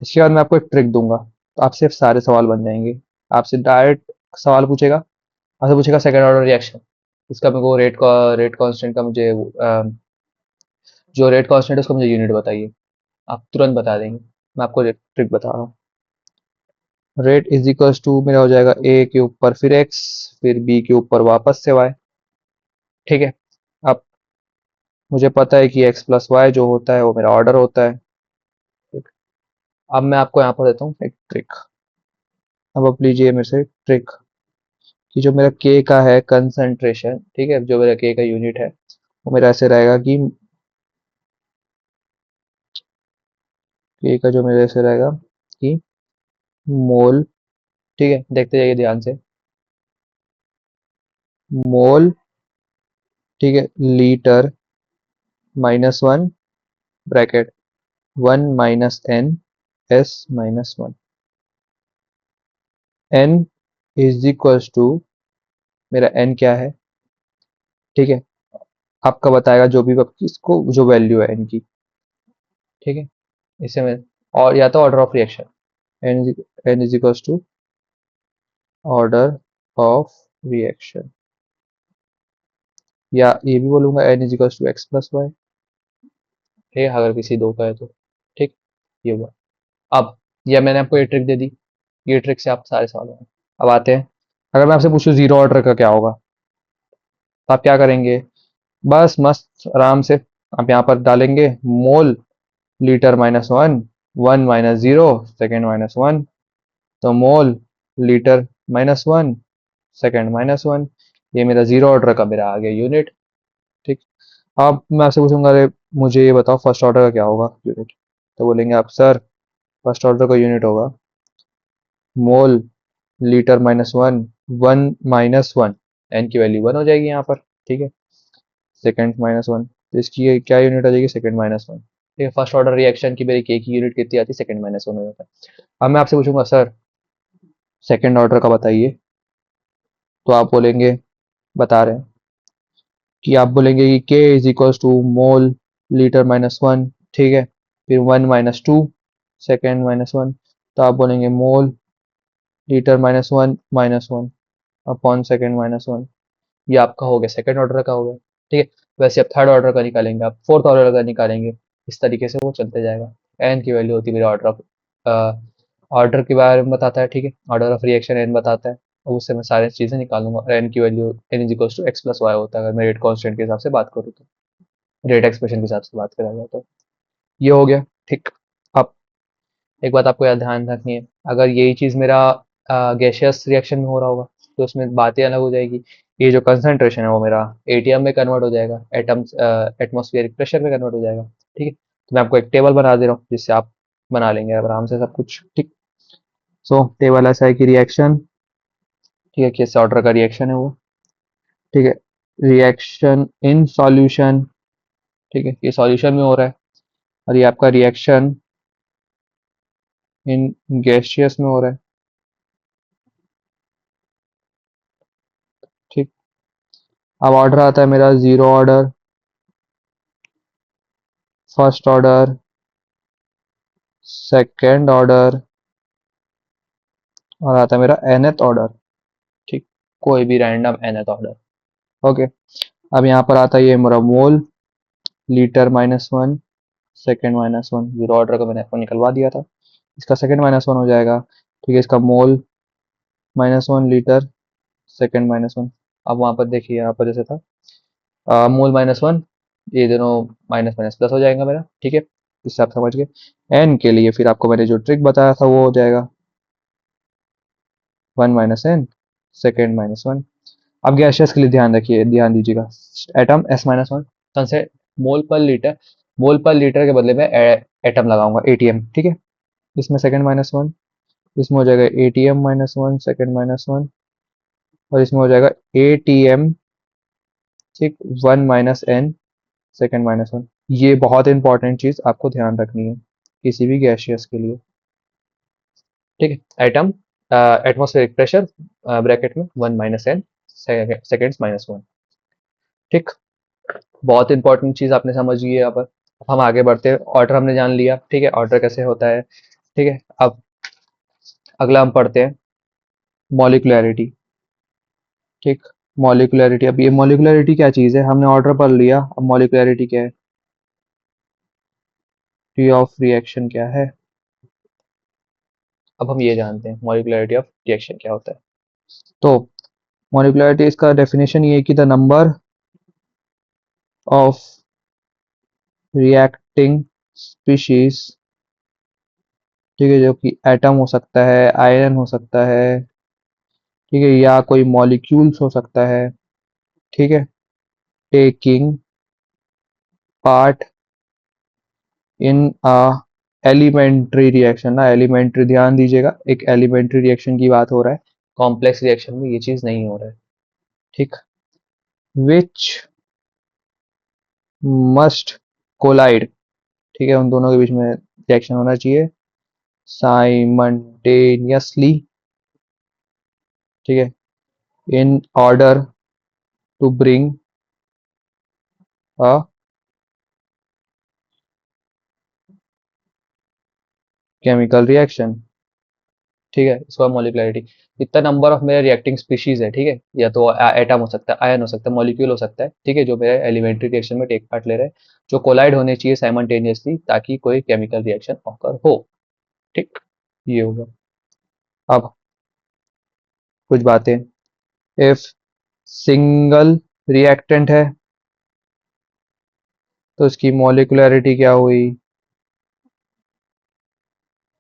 इसके बाद मैं आपको एक ट्रिक दूंगा, तो आपसे सारे सवाल बन जाएंगे। आपसे डायरेक्ट सवाल पूछेगा, आपसे पूछेगा सेकंड ऑर्डर रिएक्शन, इसका मेरे को रेट कांस्टेंट का मुझे जो रेट कांस्टेंट है उसका मुझे यूनिट बताइए। आप तुरंत बता देंगे। मैं आपको ट्रिक बता रहा हूँ। रेट इज इक्वल टू मेरा हो जाएगा ए के ऊपर फिर एक्स, फिर बी के ऊपर वापस से वाई। ठीक है। अब मुझे पता है कि एक्स प्लस वाई जो होता है वो मेरा ऑर्डर होता है। ठीक। अब मैं आपको यहाँ पर देता हूँ एक ट्रिक। अब आप लीजिए मेरे से ट्रिक कि जो मेरा के का है कंसंट्रेशन, ठीक है, जो मेरा के का यूनिट है वो मेरा ऐसे रहेगा कि के का जो मेरा ऐसे रहेगा कि मोल, ठीक है, देखते जाइए ध्यान से, मोल, ठीक है, litre -1 bracket 1 - n s - 1 n is equals to, मेरा n क्या है, ठीक है, आपका बताएगा जो भी आपकी इसको जो वैल्यू है n की। ठीक है। इसे मैं और या तो order of reaction, N is equals to order of reaction, या ये भी बोलूंगा N is equals to X plus Y, ठीक है, अगर किसी दो का है तो। ठीक, ये हुआ। अब यह मैंने आपको ये ट्रिक दे दी, ये ट्रिक से आप सारे सवाल होंगे। अब आते हैं, अगर मैं आपसे पूछूं जीरो ऑर्डर का क्या होगा, तो आप क्या करेंगे? बस मस्त आराम से आप यहाँ पर डालेंगे mole litre minus one, one minus zero, second minus one, तो mole litre minus one, second minus one, ये मेरा जीरो ऑर्डर का मेरा आ गया यूनिट। ठीक, अब मैं आपसे पूछूंगा, अरे मुझे ये बताओ फर्स्ट ऑर्डर का क्या होगा यूनिट, तो बोलेंगे आप सर फर्स्ट ऑर्डर का यूनिट होगा mole litre minus one, one minus one, N की वैल्यू वन हो जाएगी यहाँ पर। ठीक है, सेकेंड माइनस वन, तो इसकी ये क्या यूनिट आ जाएगी? Second minus one. ठीक है, फर्स्ट ऑर्डर रिएक्शन की मेरी के की यूनिट कितनी आती है? सेकेंड माइनस वन हो जाता है। अब मैं आपसे पूछूंगा सर सेकेंड ऑर्डर का बताइए, तो आप बोलेंगे, बता रहे हैं कि आप बोलेंगे कि K is equals to mole litre minus one, ठीक है, फिर one minus two, second minus one, तो आप बोलेंगे mole litre minus one upon second minus one. ये आपका हो गया सेकंड ऑर्डर का हो गया। ठीक है, वैसे आप थर्ड ऑर्डर का निकालेंगे, आप फोर्थ ऑर्डर का निकालेंगे, इस तरीके से वो चलते जाएगा। एन की वैल्यू होती है मेरे ऑर्डर ऑफ, ऑर्डर के बारे में बताता है, ठीक है, ऑर्डर ऑफ रिएक्शन एन बताता है, और उससे मैं सारी चीज़ें निकालूंगा, और एन की value N is equals to X plus Y होता है, अगर मैं रेट कॉन्स्टेंट के हिसाब से बात करूँ तो, रेट एक्सप्रेशन के हिसाब से बात करा जाए तो। ये हो गया। ठीक, अब एक बात आपको याद ध्यान रखनी है, अगर यही चीज़ मेरा गैसियस रिएक्शन में हो रहा होगा तो उसमें बातें अलग हो जाएगी। ये जो कंसंट्रेशन है वो मेरा एटीएम में कन्वर्ट हो जाएगा, एटम्स एटमॉस्फेरिक प्रेशर में कन्वर्ट हो जाएगा। ठीक है, तो मैं आपको एक टेबल बना दे रहा हूँ जिससे आप बना लेंगे आराम से सब कुछ। ठीक, सो टेबल ऐसा है कि रिएक्शन, ठीक है, किस ऑर्डर का रिएक्शन है वो, ठीक है, रिएक्शन इन सॉल्यूशन, ठीक है, ये सॉल्यूशन में हो रहा है, और ये आपका रिएक्शन इन गैसियस में हो रहा है। ठीक, अब ऑर्डर आता है मेरा zero order, first order, second order, और आता है मेरा nth ऑर्डर। ठीक, कोई भी रैंडम nth ऑर्डर। ओके, अब यहाँ पर आता है ये मेरा मोल litre minus one, second minus one, zero order का मैंने आपको निकलवा दिया था, इसका सेकेंड माइनस वन हो जाएगा। ठीक है, इसका mole minus one litre, second minus one. अब वहाँ पर देखिए, यहाँ पर जैसे था मोल माइनस वन, ये दोनों माइनस माइनस प्लस हो जाएगा मेरा। ठीक है, इससे आप समझ गए। एन के लिए फिर आपको मैंने जो ट्रिक बताया था वो हो जाएगा one minus N, second minus one. अब गैसियस के लिए ध्यान रखिए, ध्यान दीजिएगा, एटम एस माइनस वन, से मोल पर लीटर, मोल पर लीटर के बदले में एटम लगाऊंगा एटीएम। ठीक है, इसमें सेकेंड माइनस वन, इसमें हो जाएगा ATM minus one, second minus one, और इसमें हो जाएगा एटीएम, ठीक, one minus N, second minus one. ये बहुत इंपॉर्टेंट चीज आपको ध्यान रखनी है किसी भी गैसियस के लिए। ठीक है, एटम एटमॉस्फेरिक प्रेशर ब्रैकेट में one minus N, seconds minus one. ठीक, बहुत इंपॉर्टेंट चीज आपने समझ ली है यहाँ पर। अब हम आगे बढ़ते हैं, ऑर्डर हमने जान लिया, ठीक है, ऑर्डर कैसे होता है। ठीक है, अब अगला हम पढ़ते हैं मॉलिक्युलैरिटी। ठीक, मॉलिक्युलैरिटी, अब ये मॉलिक्युलैरिटी क्या चीज है? हमने ऑर्डर पढ़ लिया, अब मॉलिक्युलैरिटी क्या है, टी ऑफ रिएक्शन क्या है। अब हम ये जानते हैं मॉलिक्युलैरिटी ऑफ रिएक्शन क्या होता है। तो मॉलिक्युलैरिटी, इसका डेफिनेशन ये है कि the number of reacting species, ठीक है, जो कि एटम हो सकता है, आयरन हो सकता है, ठीक है, या कोई मॉलिक्यूल्स हो सकता है, ठीक है, taking part in a elementary reaction, ना एलिमेंट्री ध्यान दीजिएगा, एक एलिमेंट्री रिएक्शन की बात हो रहा है, कॉम्प्लेक्स रिएक्शन में ये चीज नहीं हो रहा है। ठीक, विच मस्ट कोलाइड, ठीक है, उन दोनों के बीच में रिएक्शन होना चाहिए साइमल्टेनियसली, ठीक है, in order to bring a chemical reaction. ठीक है, इसको मॉलिक्युलरिटी। इतना नंबर ऑफ मेरे रिएक्टिंग स्पीशीज है, ठीक है, या तो एटम हो सकता है, आयन हो सकता है, मॉलिक्यूल हो सकता है, ठीक है, जो मेरे एलिमेंट्री रिएक्शन में टेक पार्ट ले रहे हैं, जो कोलाइड होने चाहिए साइमल्टेनियसली ताकि कोई केमिकल रिएक्शन ऑकर हो। ठीक, ये होगा। अब कुछ बातें, इफ सिंगल रिएक्टेंट है तो इसकी मॉलिक्युलरिटी क्या हुई,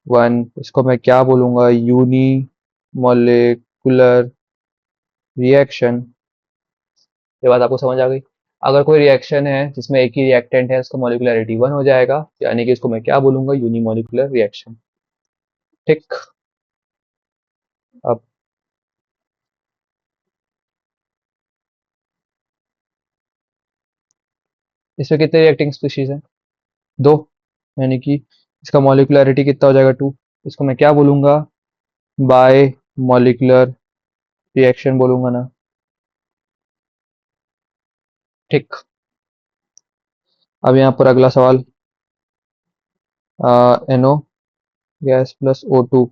वन। इसको मैं क्या बोलूंगा, यूनी मॉलिक्यूलर रिएक्शन। ये बात आपको समझ आ गई। अगर कोई रिएक्शन है जिसमें एक ही रिएक्टेंट है, उसका मॉलिक्युलरिटी वन हो जाएगा, यानी कि इसको मैं क्या बोलूंगा, यूनिमॉलिक्यूलर रिएक्शन। ठीक। अब इसमें कितने रिएक्टिंग स्पीशीज हैं, दो, यानी कि इसका मॉलिक्युलरिटी कितना हो जाएगा, टू। इसको मैं क्या बोलूंगा, बाय मॉलिक्यूलर रिएक्शन बोलूंगा ना। ठीक। अब यहाँ पर अगला सवाल, NO gas plus O2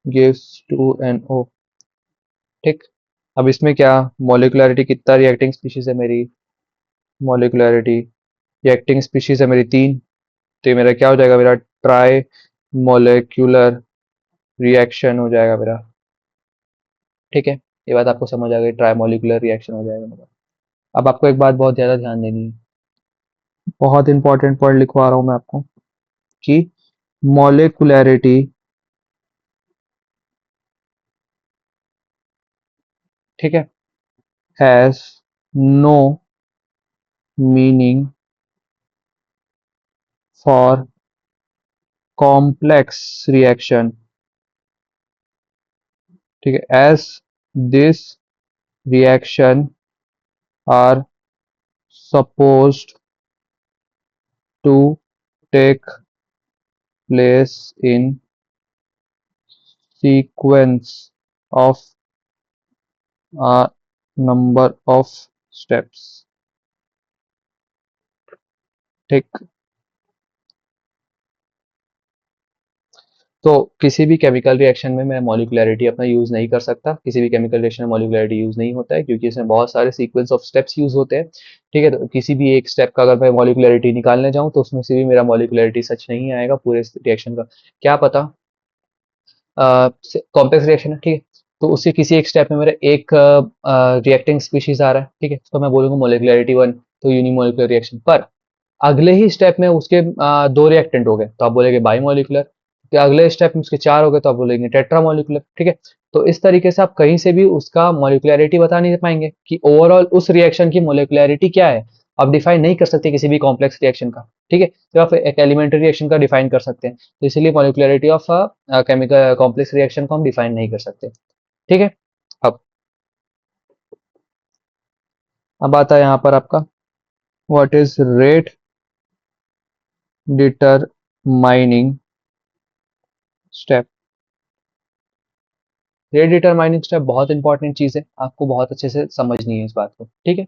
gives two NO। ठीक। अब इसमें क्या, मॉलिक्युलरिटी कितना रिएक्टिंग स्पीशीज है मेरी, मॉलिक्युलरिटी रिएक्टिंग स्पीशीज है मेरी तीन, तो ये मेरा क्या हो जाएगा, मेरा ट्राई मोलेक्युलर रिएक्शन हो जाएगा मेरा। ठीक है, ये बात आपको समझ आ गई, ट्राई मोलिकुलर रिएक्शन हो जाएगा मेरा। अब आपको एक बात बहुत ज्यादा ध्यान देनी है, बहुत इंपॉर्टेंट पॉइंट लिखवा रहा हूं मैं आपको, कि मोलिकुलरिटी, ठीक है, has no meaning for complex reaction. ठीक है, as this reaction are supposed to take place in sequence of a number of steps। ठीक। तो किसी भी केमिकल रिएक्शन में मैं मॉलिक्युलरिटी अपना यूज नहीं कर सकता, किसी भी केमिकल रिएक्शन में मॉलिक्युलरिटी यूज नहीं होता है, क्योंकि इसमें बहुत सारे सीक्वेंस ऑफ स्टेप्स यूज होते हैं। ठीक है, तो किसी भी एक स्टेप का अगर मैं मॉलिक्युलरिटी निकालने जाऊं तो उसमें से भी मेरा मॉलिक्युलरिटी सच नहीं आएगा पूरे रिएक्शन का। क्या पता, कॉम्प्लेक्स रिएक्शन है, ठीक है, तो उससे किसी एक स्टेप में मेरा एक रिएक्टिंग स्पीशीज आ रहा है, ठीक है, तो मैं बोलूंगा मोलिकुलरिटी वन, तो यूनिमोलिकुलर रिएक्शन। पर अगले ही स्टेप में उसके दो रिएक्टेंट हो गए तो आप बोलेंगे बाई मोलिकुलर, अगले स्टेप में उसके चार हो गए तो आप बोलेंगे टेट्रा मोलिकुलर। ठीक है, तो इस तरीके से आप कहीं से भी उसका मोलिकुलरिटी बता नहीं पाएंगे कि ओवरऑल उस रिएक्शन की मोलिकुलरिटी क्या है। आप डिफाइन नहीं कर सकते किसी भी कॉम्प्लेक्स रिएक्शन का, ठीक है, तो आप एक एलिमेंट्री रिएक्शन का डिफाइन कर सकते हैं, तो इसलिए मॉलिक्युलरिटी ऑफ केमिकल कॉम्प्लेक्स रिएक्शन को हम डिफाइन नहीं कर सकते। ठीक है। अब अब आता है यहाँ पर आपका, what is rate determining step. Rate determining step बहुत इंपॉर्टेंट चीज है, आपको बहुत अच्छे से समझनी है इस बात को। ठीक है,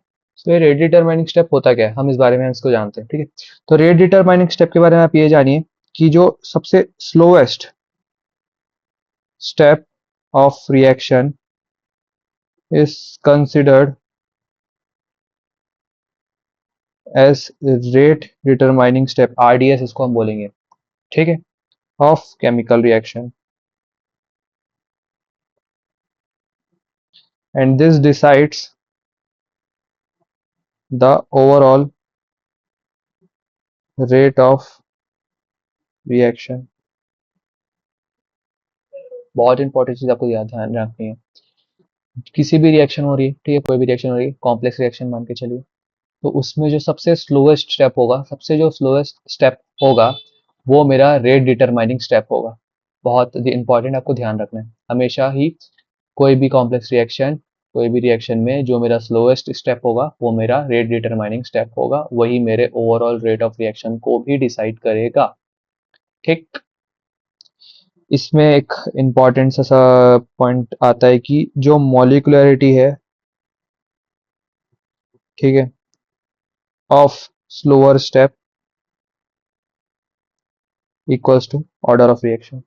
तो ये रेट डिटरमाइनिंग स्टेप होता क्या है, हम इस बारे में इसको जानते हैं। ठीक है, तो रेट डिटरमाइनिंग स्टेप के बारे में आप ये जानिए कि जो सबसे slowest step of reaction is considered as rate determining step, RDS इसको हम बोलेंगे। ठीक है, of chemical reaction, and this decides the overall rate of reaction. बहुत इंपॉर्टेंट चीज आपको ध्यान रखनी है, किसी भी रिएक्शन हो रही है, ठीक है, कोई भी रिएक्शन हो रही है, कॉम्प्लेक्स रिएक्शन मान के चलिए, तो उसमें जो सबसे स्लोएस्ट स्टेप होगा, सबसे जो स्लोएस्ट स्टेप होगा, वो मेरा रेट डिटरमाइनिंग स्टेप होगा। बहुत इंपॉर्टेंट, आपको ध्यान रखना है हमेशा ही, कोई भी कॉम्प्लेक्स रिएक्शन, कोई भी रिएक्शन में जो मेरा स्लोएस्ट स्टेप होगा वो मेरा रेट डिटरमाइनिंग स्टेप होगा, वही मेरे ओवरऑल रेट ऑफ रिएक्शन को भी डिसाइड करेगा। ठीक। इसमें एक इम्पॉर्टेंट सा पॉइंट आता है कि जो मॉलिक्युलरिटी है, ठीक है, of slower step equals to order of reaction.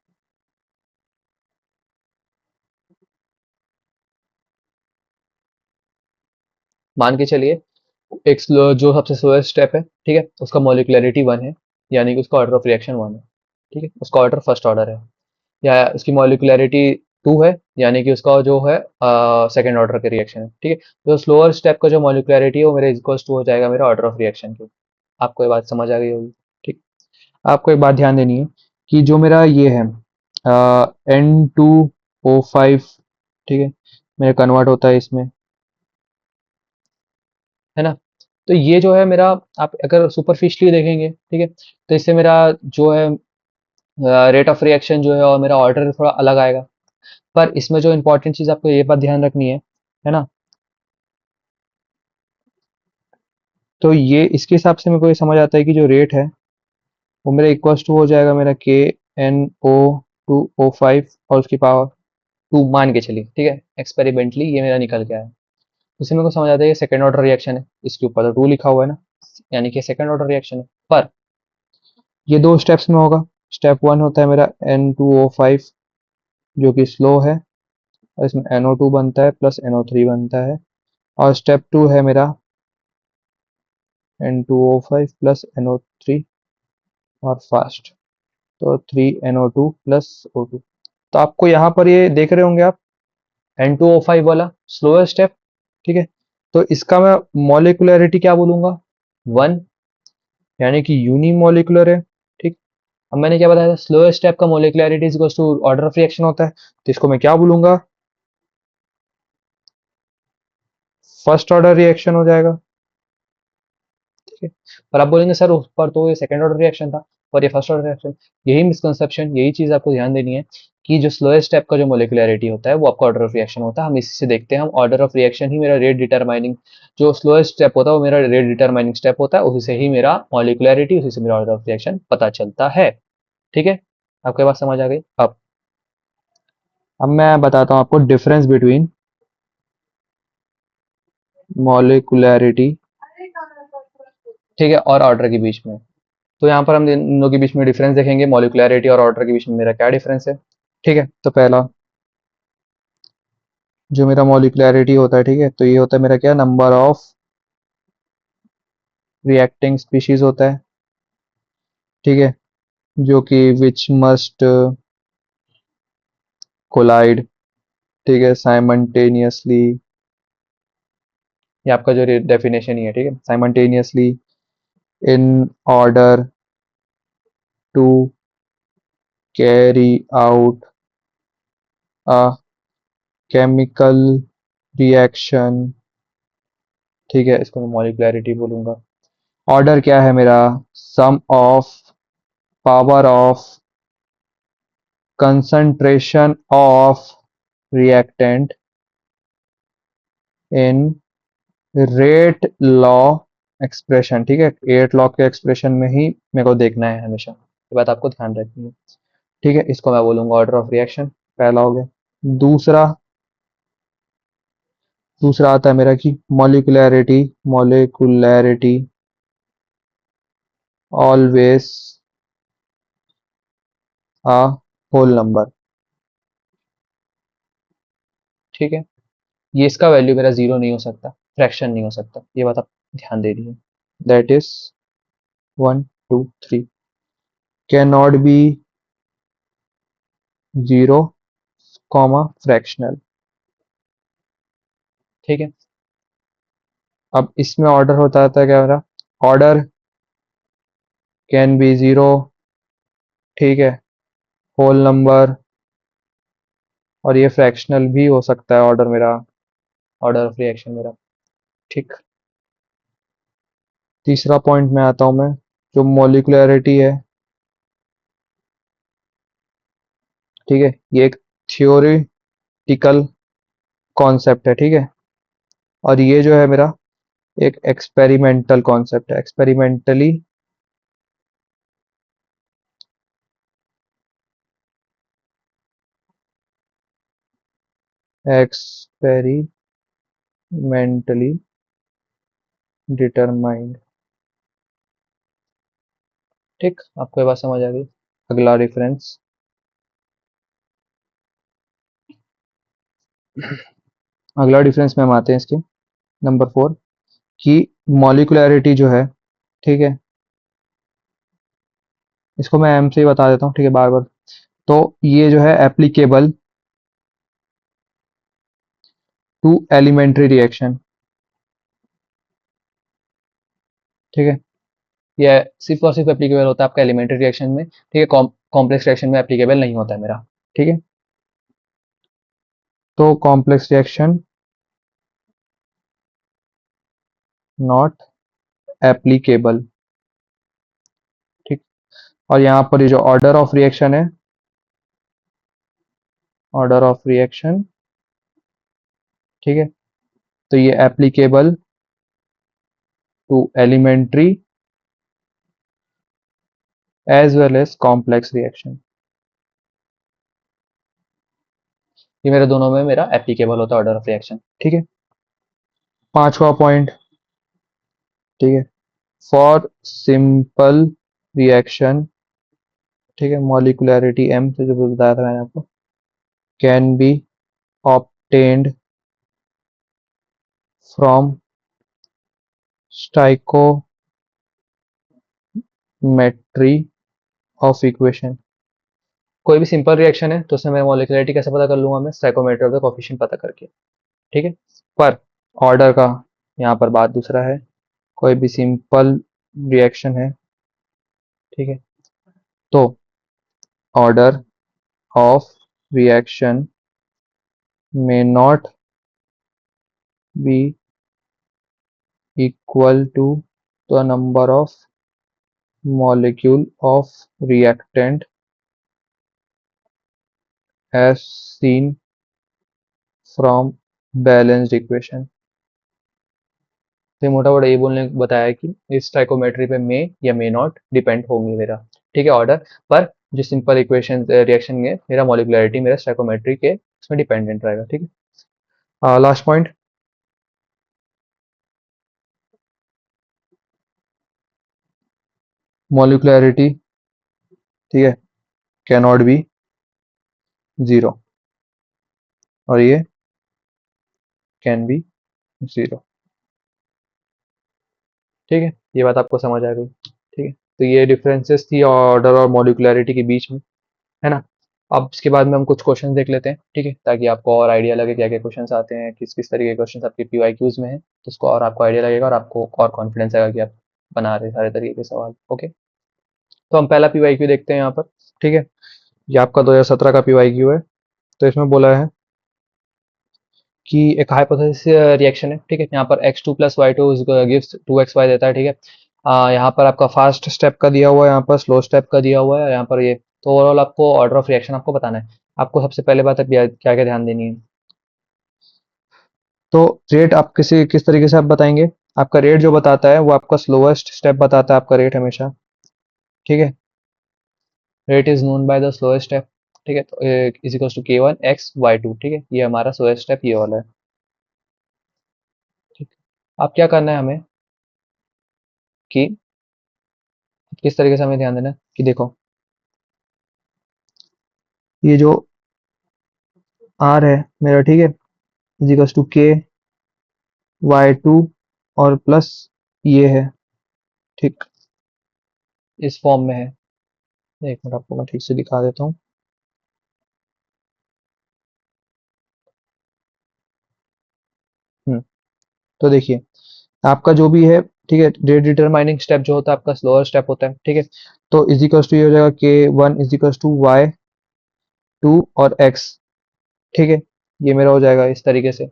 मान के चलिए जो सबसे स्लोएस्ट स्टेप है, ठीक है, उसका मॉलिक्युलरिटी 1 है, यानी कि उसका ऑर्डर ऑफ रिएक्शन 1 है, ठीक है, उसका ऑर्डर फर्स्ट ऑर्डर है। या उसकी मॉलिक्युलरिटी 2 है, यानी कि उसका जो है सेकंड ऑर्डर के रिएक्शन है, ठीक है। तो स्लोअर स्टेप का जो मॉलिक्युलरिटी है वो मेरे इक्वल्स टू हो जाएगा मेरा ऑर्डर ऑफ रिएक्शन के। आपको ये बात समझ आ गई होगी, ठीक। आपको एक बात ध्यान देनी है कि जो मेरा ये है N2O5, ठीक है, मेरा कन्वर्ट होता है इसमें, है ना। तो ये जो है मेरा, आप अगर सुपरफिशियली देखेंगे, ठीक है, तो इससे मेरा जो है रेट ऑफ रिएक्शन जो है और मेरा ऑर्डर थोड़ा अलग आएगा। पर इसमें जो इंपॉर्टेंट चीज आपको ये बात ध्यान रखनी है ना। तो ये इसके हिसाब से मेरे को ये समझ आता है कि जो रेट है वो मेरा इक्वल्स टू हो जाएगा मेरा KNO2O5 और उसकी पावर 2 मान के चलिए, ठीक है, एक्सपेरिमेंटली ये मेरा निकल गया है। इससे मेरे को समझ आता है ये सेकंड ऑर्डर रिएक्शन है, इसके ऊपर तो 2 लिखा हुआ है ना, यानी कि सेकंड ऑर्डर रिएक्शन है। पर ये दो स्टेप्स में होगा। स्टेप 1 होता है मेरा N2O5 जो कि स्लो है, और इसमें NO2 बनता है प्लस NO3 बनता है। और स्टेप 2 है मेरा N2O5 प्लस NO3 और फास्ट, तो 3NO2 प्लस O2। तो आपको यहाँ पर ये देख रहे होंगे आप, N2O5 वाला स्लोअर स्टेप, ठीक है। तो इसका मैं मॉलिक्युलरिटी क्या बोलूंगा, 1, यानी कि यूनिमोलिकुलर है, ठीक। अब मैंने क्या बताया था, स्लोअर स्टेप का molecularity is equals to order of reaction होता है, तो इसको मैं क्या बोलूंगा, फर्स्ट ऑर्डर रिएक्शन हो जाएगा, ठीक है। पर आप बोलेंगे सर उस पर तो ये सेकंड ऑर्डर रिएक्शन था और ये फर्स्ट ऑर्डर रिएक्शन। यही मिसकंसेप्शन, यही चीज आपको ध्यान देनी है कि जो स्लोएस्ट स्टेप का जो मोलिकुलरिटी होता है वो आपका ऑर्डर ऑफ रिएक्शन होता है। हम इसी से देखते हैं, हम ऑर्डर ऑफ रिएक्शन ही मेरा रेट डिटरमाइनिंग, जो स्लोएस्ट स्टेप होता है वो मेरा रेट डिटरमाइनिंग स्टेप होता है, उसी से ही मेरा मॉलिक्युलरिटी, उसी से मेरा ऑर्डर ऑफ रिएक्शन पता चलता है, ठीक है। आपके बात समझ आ गई। अब मैं बताता हूँ आपको डिफरेंस बिटवीन मॉलिक्युलरिटी, ठीक है, और ऑर्डर के बीच में। तो यहाँ पर हम दोनों के बीच में डिफरेंस देखेंगे, मॉलिक्युलरिटी और ऑर्डर के बीच में मेरा क्या डिफरेंस है, ठीक है। तो पहला जो मेरा मॉलिक्युलरिटी होता है, ठीक है, तो ये होता है मेरा क्या, नंबर ऑफ रिएक्टिंग स्पीशीज होता है, ठीक है, जो कि विच मस्ट कोलाइड, ठीक है, साइमल्टेनियसली। ये आपका जो डेफिनेशन ही है, ठीक है, simultaneously in order to carry out a chemical reaction, ठीक है, इसको मैं मॉलिक्युलरिटी बोलूंगा। ऑर्डर क्या है मेरा, sum of power of concentration of reactant in rate law expression, ठीक है, रेट लॉ के एक्सप्रेशन में ही मेरे को देखना है हमेशा, ये बात आपको ध्यान रखनी है, ठीक है। इसको मैं बोलूंगा ऑर्डर ऑफ रिएक्शन, पहला हो गया। दूसरा दूसरा आता है मेरा कि मॉलिक्युलरिटी, मॉलिक्युलरिटी ऑलवेज अ होल नंबर, ठीक है। ये इसका वैल्यू मेरा जीरो नहीं हो सकता, फ्रैक्शन नहीं हो सकता, ये बात आप ध्यान दे दीजिए। That is 1 2 3 can not be zero comma fractional, ठीक है। अब इसमें ऑर्डर होता था क्या मेरा, ऑर्डर कैन बी जीरो, ठीक है, होल नंबर, और ये फ्रैक्शनल भी हो सकता है ऑर्डर मेरा, ऑर्डर ऑफ रिएक्शन मेरा, ठीक। तीसरा पॉइंट में आता हूं मैं, जो मॉलिक्युलरिटी है, ठीक है, ये एक थियोरिटिकल कॉन्सेप्ट है, ठीक है, और ये जो है मेरा एक एक्सपेरिमेंटल कॉन्सेप्ट है, एक्सपेरिमेंटली एक्सपेरिमेंटली डिटरमाइंड, ठीक। आपको ये बात समझ आ गई। अगला रेफरेंस, अगला डिफरेंस में हम आते हैं इसके, नंबर 4। कि मॉलिक्यूलैरिटी जो है, ठीक है, इसको मैं एम से ही बता देता हूँ, ठीक है, बार बार। तो ये जो है एप्लीकेबल टू एलिमेंट्री रिएक्शन, ठीक है, ये सिर्फ और सिर्फ एप्लीकेबल होता है आपका एलिमेंट्री रिएक्शन में, ठीक है, कॉम्प्लेक्स रिएक्शन में एप्लीकेबल नहीं होता है मेरा, ठीक है। तो कॉम्प्लेक्स रिएक्शन नॉट एप्लीकेबल, ठीक। और यहाँ पर ये जो ऑर्डर ऑफ रिएक्शन है, ऑर्डर ऑफ रिएक्शन, ठीक है, तो ये applicable to elementary as well as complex reaction, ये मेरे दोनों में मेरा एप्लीकेबल होता है ऑर्डर ऑफ रिएक्शन, ठीक है। पांचवा पॉइंट, ठीक है, फॉर सिंपल रिएक्शन, ठीक है, मॉलिक्यूलैरिटी एम से जो बताया था मैंने आपको, can be obtained from stoichiometry of equation. कोई भी सिंपल रिएक्शन है तो उसमें मैं मॉलिक्यूलरिटी कैसे पता कर लूंगा, मैं स्टाइकोमेट्री ऑफ द कोफिशिएंट पता करके, ठीक है। पर ऑर्डर का यहाँ पर बात दूसरा है, कोई भी सिंपल रिएक्शन है, ठीक है, तो order of reaction may not be equal to the number of molecule of reactant as seen from balanced equation। तो मोटा मोटा ये बोलने बताया कि इस स्टाइकोमेट्री पे मे या मे नॉट डिपेंड होंगे मेरा, ठीक है, ऑर्डर पर। जो सिंपल इक्वेशन रिएक्शन है मेरा मॉलिकुलरिटी मेरा स्टाइकोमेट्री के उसमें डिपेंडेंट रहेगा, ठीक है। लास्ट पॉइंट, मॉलिकुलरिटी, ठीक है, कैन नॉट बी जीरो, और ये कैन बी जीरो, ठीक है। ये बात आपको समझ आ गई, ठीक है। तो ये डिफरेंसेस थी ऑर्डर और मॉलिकुलरिटी के बीच में, है ना। अब इसके बाद में हम कुछ क्वेश्चन देख लेते हैं, ठीक है, ताकि आपको और आइडिया लगे क्या क्या क्वेश्चन आते हैं, किस किस तरीके के क्वेश्चन आपके पीवाईक्यूज में है, तो उसको और आपको आइडिया लगेगा और आपको और कॉन्फिडेंस आएगा कि आप बना रहे सारे तरीके के सवाल, ओके। तो हम पहला पीवाईक्यू देखते हैं यहाँ पर, ठीक है। ये आपका 2017 का पीवाईक्यू है। तो इसमें बोला है कि एक हाइपोथेसिस रिएक्शन है, ठीक है, यहाँ पर x2 plus Y two gives 2xy देता है, ठीक है। यहाँ पर आपका फास्ट स्टेप का दिया हुआ है, यहाँ पर स्लो स्टेप का दिया हुआ है, यहाँ पर ये। तो ओवरऑल आपको ऑर्डर ऑफ रिएक्शन आपको बताना है। आपको सबसे पहले बात है क्या क्या ध्यान देनी है। तो रेट आप किस तरीके से आप बताएंगे, आपका रेट जो बताता है वो आपका स्लोएस्ट स्टेप बताता है आपका रेट हमेशा, ठीक है। Rate is known by the slowest step, ठीक है, तो is equals to k1 x y2, ठीक है, ये हमारा स्लोएस्ट स्टेप ये वाला है, ठीक। अब क्या करना है हमें कि किस तरीके से हमें ध्यान देना है कि देखो, ये जो आर है मेरा, ठीक है, is equals to k y2 और प्लस ये है, ठीक, इस फॉर्म में है। एक मिनट आपको मैं ठीक से दिखा देता हूँ। हम्म, तो देखिए, आपका जो भी है, ठीक है, रेट डिटरमाइनिंग स्टेप जो होता है आपका स्लोअर स्टेप होता है, ठीक है। तो इज इक्वल्स टू ये हो जाएगा k1 is equals to y2 और x, ठीक है, ये मेरा हो जाएगा इस तरीके से,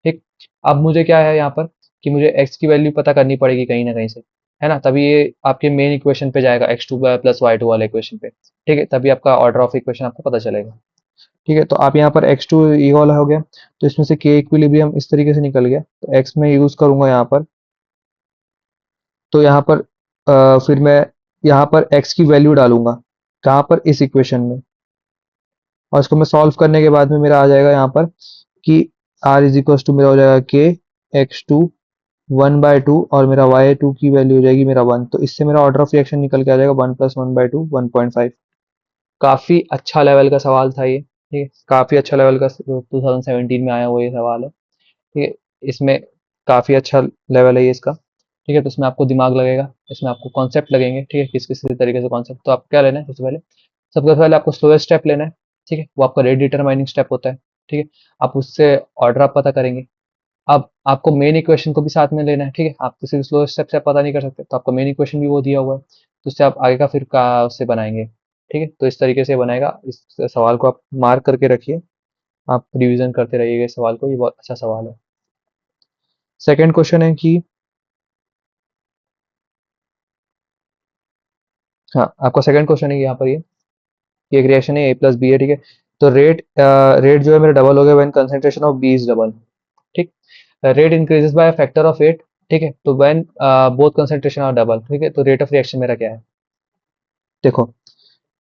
ठीक। अब मुझे क्या है यहाँ पर कि मुझे x की वैल्यू पता करनी पड़ेगी कहीं ना कहीं से, है ना, तभी ये आपके मेन इक्वेशन पे जाएगा x2 प्लस y2 वाले इक्वेशन पे, ठीक है, तभी आपका ऑर्डर ऑफ इक्वेशन आपको पता चलेगा, ठीक है। तो आप यहाँ पर x2 ये वाला हो गया, तो इसमें से k इक्विलिब्रियम इस तरीके से निकल गया, तो x में यूज करूंगा यहाँ पर। तो यहाँ पर फिर मैं यहाँ पर x की वैल्यू डालूंगा कहाँ पर, इस इक्वेशन में, और इसको मैं सॉल्व करने के बाद में मेरा आ जाएगा यहाँ पर कि r इज इक्वल टू मेरा हो जाएगा k(x2) 1/2 और मेरा y2 की वैल्यू हो जाएगी मेरा 1। तो इससे मेरा ऑर्डर ऑफ रिएक्शन निकल के आ जाएगा 1 + 1/2 1.5। काफी अच्छा लेवल का सवाल था ये, ठीक है, काफी अच्छा लेवल का 2017 में आया हुआ ये सवाल है, ठीक है। इसमें काफ़ी अच्छा लेवल है ये इसका। ठीक है, तो इसमें आपको दिमाग लगेगा, इसमें आपको कॉन्सेप्ट लगेंगे। ठीक है, किस किस तरीके से कॉन्सेप्ट। तो आप क्या लेना है, सबसे पहले आपको स्लोएस्ट स्टेप लेना है। ठीक है, वो आपका रेट डिटरमाइनिंग स्टेप होता है। ठीक है, आप उससे ऑर्डर आप पता करेंगे। अब आपको मेन इक्वेशन को भी साथ में लेना है। ठीक है, आप किसी भी स्लो स्टेप से पता नहीं कर सकते, तो आपका मेन इक्वेशन भी वो दिया हुआ है, तो उससे आप आगे का फिर का उससे बनाएंगे। ठीक है, तो इस तरीके से बनेगा। इस सवाल को आप मार्क करके रखिए, आप रिवीजन करते रहिएगा इस सवाल को, ये बहुत अच्छा सवाल है। सेकंड क्वेश्चन है कि हाँ, आपका सेकंड क्वेश्चन है यहाँ पर ये एक रिएक्शन है, A+B है। ठीक है, तो रेट जो है मेरा डबल हो गया when concentration of B is double. ठीक, rate increases by factor of 8। ठीक है, तो when both concentration are double. ठीक है, तो रेट ऑफ रिएक्शन मेरा क्या है, देखो,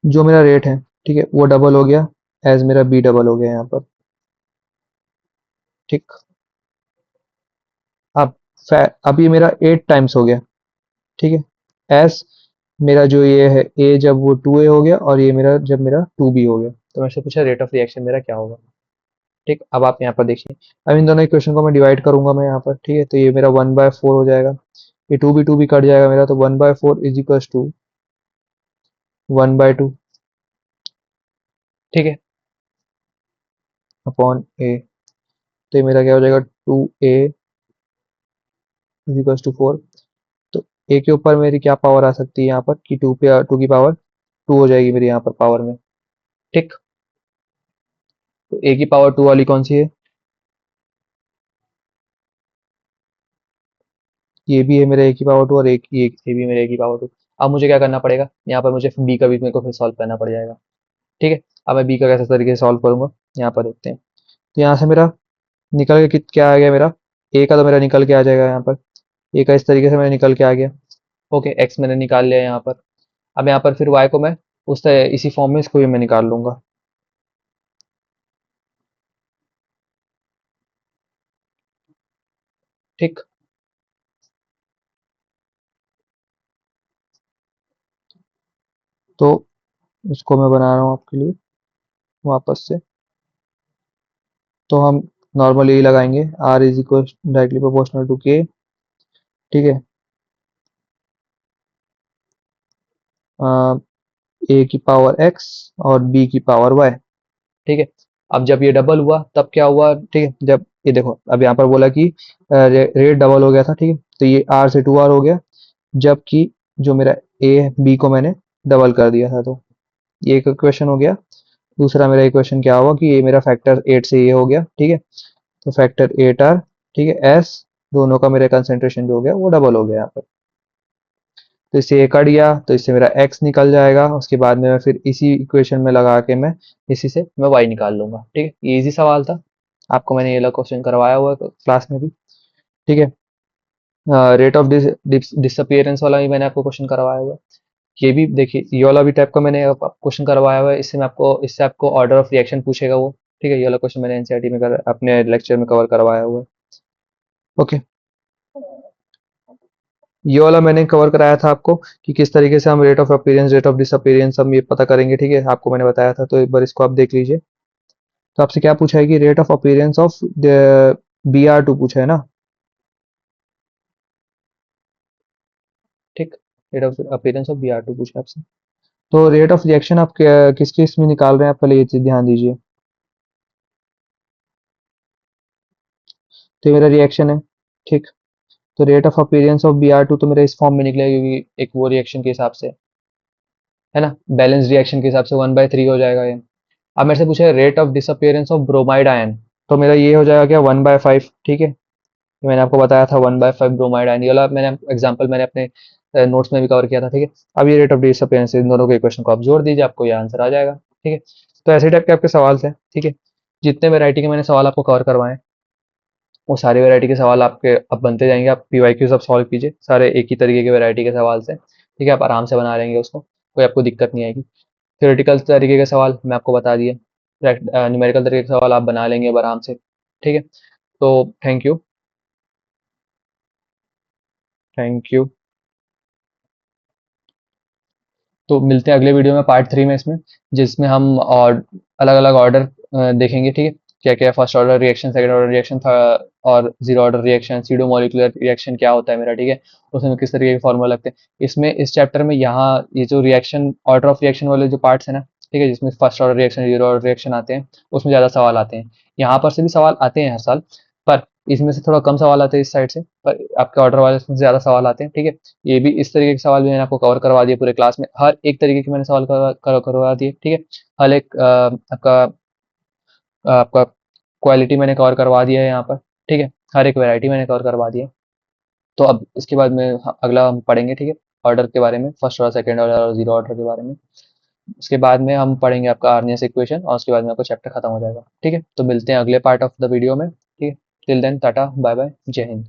जो मेरा रेट है, ठीक है, वो डबल हो गया एज मेरा बी डबल हो गया यहाँ पर। ठीक, अब अब ये मेरा 8 टाइम्स हो गया। ठीक है, एस मेरा जो ये है ए जब वो 2A हो गया, और ये मेरा जब मेरा 2B हो गया, तो मेरे से पूछा रेट ऑफ रिएक्शन मेरा क्या होगा। ठीक, अब आप यहाँ पर देखिए, अब इन दोनों इक्वेशन को मैं डिवाइड करूंगा मैं यहाँ पर। ठीक है, तो ये मेरा 1/4 हो जाएगा, ये 2B कट जाएगा मेरा, तो 1/4 इज इक्वल टू 1/2। ठीक है, अपॉन ए, तो ये मेरा क्या हो जाएगा, 2A इज इक्वल टू 4। तो ए के ऊपर मेरी क्या पावर आ सकती है यहाँ पर, कि 2 की पावर 2 हो जाएगी मेरी यहाँ पर पावर में। ठीक, तो ए की पावर 2 वाली कौन सी है, ये भी है मेरा ए की पावर 2, और एक ये भी मेरा ए की पावर 2। अब मुझे क्या करना पड़ेगा यहाँ पर, मुझे बी का भी मेरे को फिर सॉल्व करना पड़ जाएगा। ठीक है, अब मैं बी का कैसे तरीके से सॉल्व करूंगा, यहाँ पर देखते हैं। तो यहाँ से मेरा निकल के क्या आ गया मेरा, ए का तो मेरा निकल के आ जाएगा यहाँ पर, ए का इस तरीके से मेरा निकल के आ गया। ओके, एक्स मैंने निकाल लिया यहाँ पर। अब यहाँ पर फिर वाई को मैं इसी फॉर्म में इसको भी मैं निकाल लूंगा। ठीक, तो इसको मैं बना रहा हूँ आपके लिए वापस से। तो हम नॉर्मल यही लगाएंगे, R is equal directly proportional to K. ठीक है, ए की पावर एक्स और बी की पावर वाई। ठीक है, अब जब ये डबल हुआ तब क्या हुआ, ठीक है, जब ये देखो, अब यहाँ पर बोला कि रेट डबल हो गया था। ठीक है, तो ये आर से 2R हो गया, जबकि जो मेरा ए बी को मैंने डबल कर दिया था। तो ये एक इक्वेशन हो गया। दूसरा मेरा इक्वेशन क्या हुआ, कि ये मेरा फैक्टर 8 से ये हो गया। ठीक है, तो फैक्टर 8R। ठीक है, एस दोनों का मेरा कंसेंट्रेशन जो हो गया वो डबल हो गया यहाँ पर। तो इससे ये कट गया, तो इससे मेरा एक्स निकल जाएगा। उसके बाद में मैं फिर इसी इक्वेशन में लगा के मैं इसी से मैं वाई निकाल लूंगा। ठीक है, ये इजी सवाल था, आपको मैंने ये वाला क्वेश्चन करवाया हुआ है क्लास में भी। ठीक है, रेट ऑफ डिसअपियरेंस वाला भी मैंने आपको क्वेश्चन करवाया हुआ है। ये भी देखिए, ये वाला भी टाइप का मैंने क्वेश्चन करवाया हुआ है। इससे आपको ऑर्डर ऑफ रिएक्शन पूछेगा वो। ठीक है, ये वाला क्वेश्चन मैंने एनसीईआरटी में अपने लेक्चर में कवर करवाया हुआ है। ओके, ये वाला मैंने कवर कराया था आपको, कि किस तरीके से हम rate of appearance rate of disappearance हम ये पता करेंगे। ठीक है, आपको मैंने बताया था, तो एक बार इसको आप देख लीजिए। तो आपसे क्या पूछा है, कि rate of appearance of BR2 पूछा है ना। ठीक, rate of appearance of BR2 पूछा है आपसे। तो रेट ऑफ रिएक्शन आप किस किस में निकाल रहे हैं, आप पहले ये चीज ध्यान दीजिए। तो ये मेरा रिएक्शन है। ठीक, तो rate of appearance of BR2 तो मेरा इस फॉर्म में निकलेगा, क्योंकि एक वो रिएक्शन के हिसाब से है ना, बैलेंस रिएक्शन के हिसाब से 1/3 हो जाएगा ये। अब मेरे से पूछा है rate of disappearance of bromide ion, तो मेरा ये हो जाएगा क्या, 1/5। ठीक है, ये मैंने आपको बताया था 1/5 ब्रोमाइड आयन, ये वाला मैंने एग्जाम्पल मैंने अपने नोट्स में भी कवर किया था। ठीक है, अब ये रेट ऑफ डिसअपियरेंस, इन दोनों के इक्वेशन को आप जोड़ दीजिए, आपको ये आंसर आ जाएगा। ठीक है, तो ऐसे टाइप के आपके सवाल थे। ठीक है, जितने वैरायटी के मैंने सवाल आपको कवर करवाए, वो सारी वैरायटी के सवाल आपके अब बनते जाएंगे। आप PYQ सब सॉल्व कीजिए, सारे एक ही तरीके के वैरायटी के सवाल से। ठीक है, आप आराम से बना लेंगे उसको, कोई आपको दिक्कत नहीं आएगी। थ्योरेटिकल तरीके के सवाल मैं आपको बता दिए, न्यूमेरिकल तरीके के सवाल आप बना लेंगे अब आराम से। ठीक है, तो थैंक यू, थैंक यू। तो मिलते हैं अगले वीडियो में, पार्ट 3 में इसमें, जिसमें हम और अलग अलग ऑर्डर देखेंगे। ठीक है, क्या क्या first order reaction, second order reaction था, और zero order reaction, pseudo molecular reaction क्या होता है मेरा, ठीक है, उसमें किस तरीके के फॉर्मूला लगते हैं। इसमें इस चैप्टर में यहाँ ये जो रिएक्शन ऑर्डर ऑफ रिएक्शन वाले जो पार्ट्स है ना, ठीक है, जिसमें first order reaction, zero order reaction आते हैं, उसमें ज़्यादा सवाल आते हैं। यहाँ पर से भी सवाल आते हैं हर साल, पर इसमें से थोड़ा कम सवाल आते हैं इस साइड से, पर आपके ऑर्डर वाले से ज़्यादा सवाल आते हैं, ठीक है। ये भी इस तरीके के सवाल भी मैंने आपको कवर करवा दिए पूरे क्लास में, हर एक तरीके के मैंने सवाल करवा दिए, ठीक है। हर एक आपका आपका क्वालिटी मैंने कवर करवा दिया है यहाँ पर, ठीक है। हर एक वैरायटी मैंने कवर करवा दी है। तो अब इसके बाद में अगला हम पढ़ेंगे, ठीक है, ऑर्डर के बारे में, फर्स्ट और सेकंड ऑर्डर और जीरो ऑर्डर के बारे में। उसके बाद में हम पढ़ेंगे आपका आर्नियस इक्वेशन, और उसके बाद में आपका चैप्टर खत्म हो जाएगा, ठीक है। तो मिलते हैं अगले पार्ट ऑफ द वीडियो में, ठीक है। Till then tata bye bye, जय हिंद।